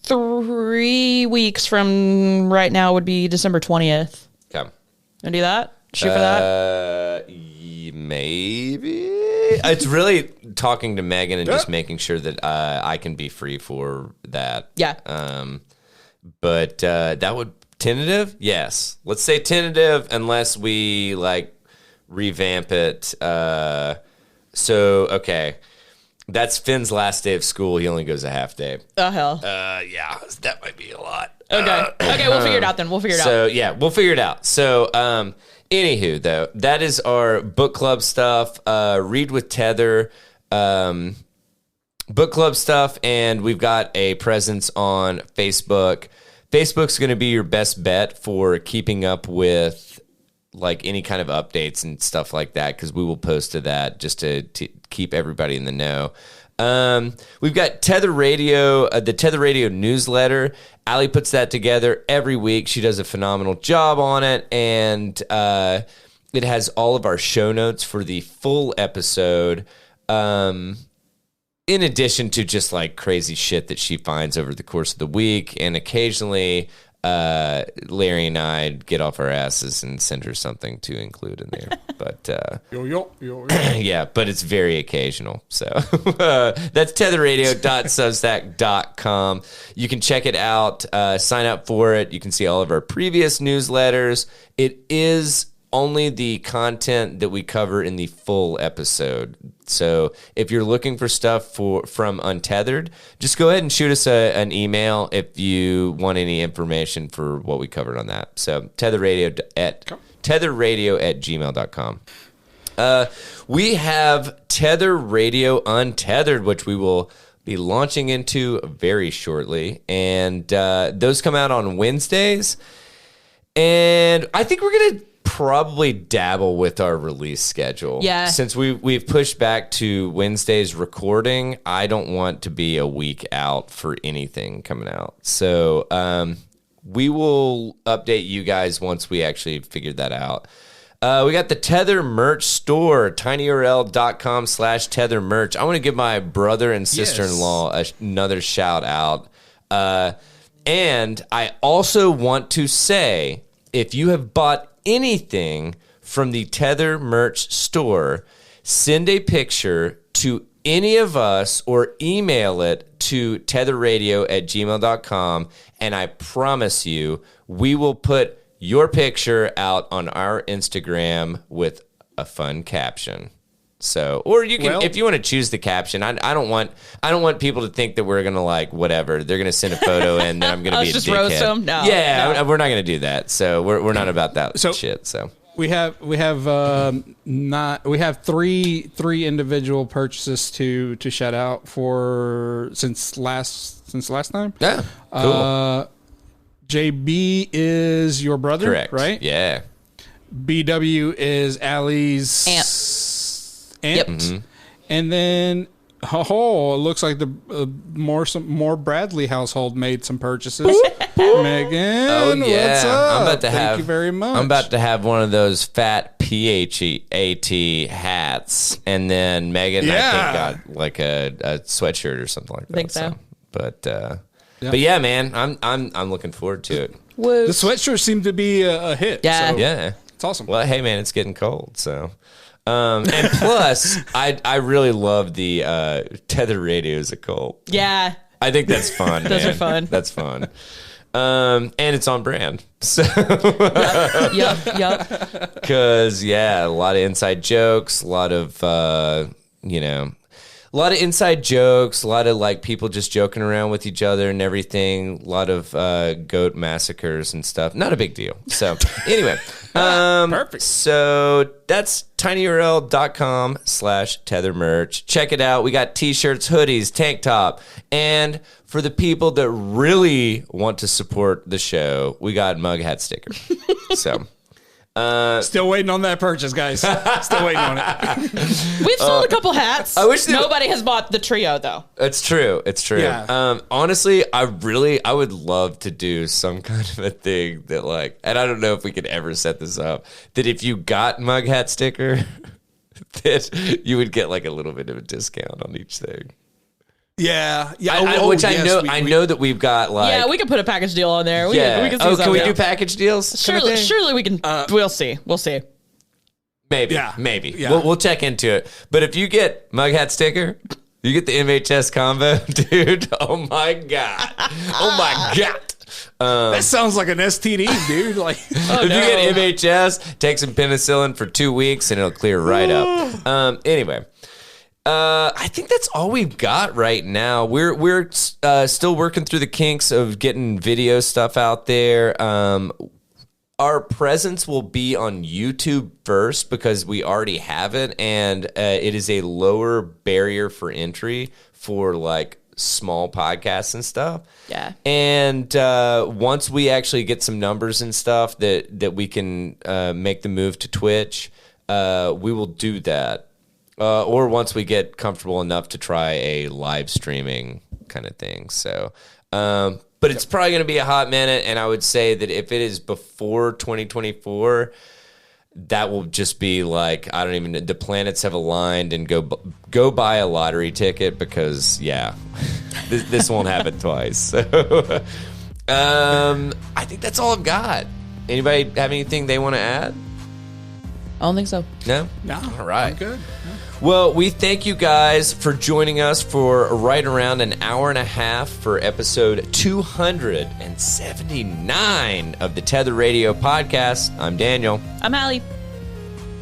3 weeks from right now would be December 20th?
come.
And do that? Shoot for that?
Maybe. It's really talking to Megan and just making sure that I can be free for that.
Yeah.
But that would tentative? Yes. Let's say tentative unless we like revamp it. Okay. That's Finn's last day of school. He only goes a half day.
Oh, hell.
Yeah, that might be a lot.
Okay. Okay, we'll figure it out then. We'll figure it out.
So yeah, we'll figure it out. So anywho, though, that is our book club stuff. Read with Tether, book club stuff, and we've got a presence on Facebook. Facebook's going to be your best bet for keeping up with like any kind of updates and stuff like that, because we will post to that just to keep everybody in the know. We've got Tether Radio, the Tether Radio newsletter. Allie puts that together every week. She does a phenomenal job on it, and it has all of our show notes for the full episode, in addition to just like crazy shit that she finds over the course of the week. And occasionally Larry and I get off our asses and send her something to include in there. But
Yo.
yeah, but it's very occasional. So that's tetherradio.substack.com. You can check it out, sign up for it. You can see all of our previous newsletters. It is only the content that we cover in the full episode. So if you're looking for stuff from Untethered, just go ahead and shoot us an email if you want any information for what we covered on that. So tetherradio@gmail.com. We have Tether Radio Untethered, which we will be launching into very shortly. And those come out on Wednesdays. And I think we're going to probably dabble with our release schedule.
Yeah.
Since we've pushed back to Wednesday's recording, I don't want to be a week out for anything coming out. So we will update you guys once we actually figure that out. We got the Tether merch store, tinyurl.com/Tether merch. I want to give my brother and sister-in-law another shout out. And I also want to say, if you have bought anything from the Tether merch store, send a picture to any of us or email it to tetherradio@gmail.com, and I promise you we will put your picture out on our Instagram with a fun caption. So, or you can, if you want to choose the caption. I don't want people to think that we're gonna like whatever. They're gonna send a photo and then I'm gonna be a
just
dickhead.
roast them? No,
yeah, we're not gonna do that. So we're not about that shit. So
We have three individual purchases to shout out for since last time.
yeah, cool.
JB is your brother,
Correct.
right?
Yeah.
BW is Allie's aunt.
Yep.
Mm-hmm.
And then it looks like the more Bradley household made some purchases. Megan,
Oh yeah,
what's up?
I'm about to
Thank
have.
you very much.
I'm about to have one of those fat PHAT hats, and then Megan, I think, got like a sweatshirt or something like that.
I think so.
But yeah, man, I'm looking forward to it.
Woo.
The sweatshirt seemed to be a hit.
Yeah.
So
Yeah,
it's awesome.
well, hey, man, it's getting cold, so. And plus, I really love the Tether radios at Colt.
Yeah.
I think that's fun.
Those
man.
are fun.
That's fun. And it's on brand. So,
Yup.
because a lot of inside jokes, a lot of a lot of inside jokes, a lot of like people just joking around with each other and everything. A lot of goat massacres and stuff. Not a big deal. So anyway,
Perfect.
So that's tinyurl.com/tether merch. Check it out. We got t-shirts, hoodies, tank top, and for the people that really want to support the show, we got mug hat sticker. So.
Still waiting on that purchase, guys. Still waiting on it.
We've sold a couple hats.
I wish
nobody has bought the trio though.
It's true. It's true.
Yeah.
Honestly, I would love to do some kind of a thing that like, and I don't know if we could ever set this up, that if you got mug hat sticker, that you would get like a little bit of a discount on each thing.
Yeah.
Which I know that we've got like.
Yeah, we could put a package deal on there. We can see
can we
something.
do package deals?
Surely we can. We'll see.
Maybe.
Yeah.
Maybe.
Yeah.
We'll check into it. But if you get mug hat sticker, you get the MHS combo, dude. Oh my God. Oh my God.
That sounds like an STD, dude. Like,
if you get MHS, take some penicillin for 2 weeks and it'll clear right up. Anyway. I think that's all we've got right now. We're still working through the kinks of getting video stuff out there. Our presence will be on YouTube first because we already have it, and it is a lower barrier for entry for like small podcasts and stuff.
Yeah.
And once we actually get some numbers and stuff that we can make the move to Twitch, we will do that. Or once we get comfortable enough to try a live streaming kind of thing. So, but it's probably going to be a hot minute. And I would say that if it is before 2024, that will just be like, I don't even know, the planets have aligned and go buy a lottery ticket because, this won't happen twice. So, I think that's all I've got. Anybody have anything they want to add?
I don't think so.
No?
no.
All right.
I'm good.
Well, we thank you guys for joining us for right around an hour and a half for episode 279 of the Tether Radio podcast. I'm Daniel.
I'm Allie.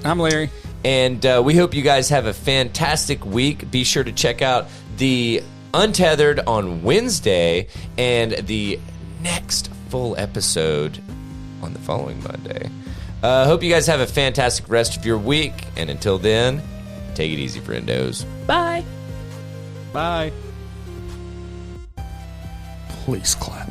I'm Larry.
And we hope you guys have a fantastic week. Be sure to check out the Untethered on Wednesday and the next full episode on the following Monday. Hope you guys have a fantastic rest of your week. And until then, take it easy, friendos.
Bye.
Bye. Please clap.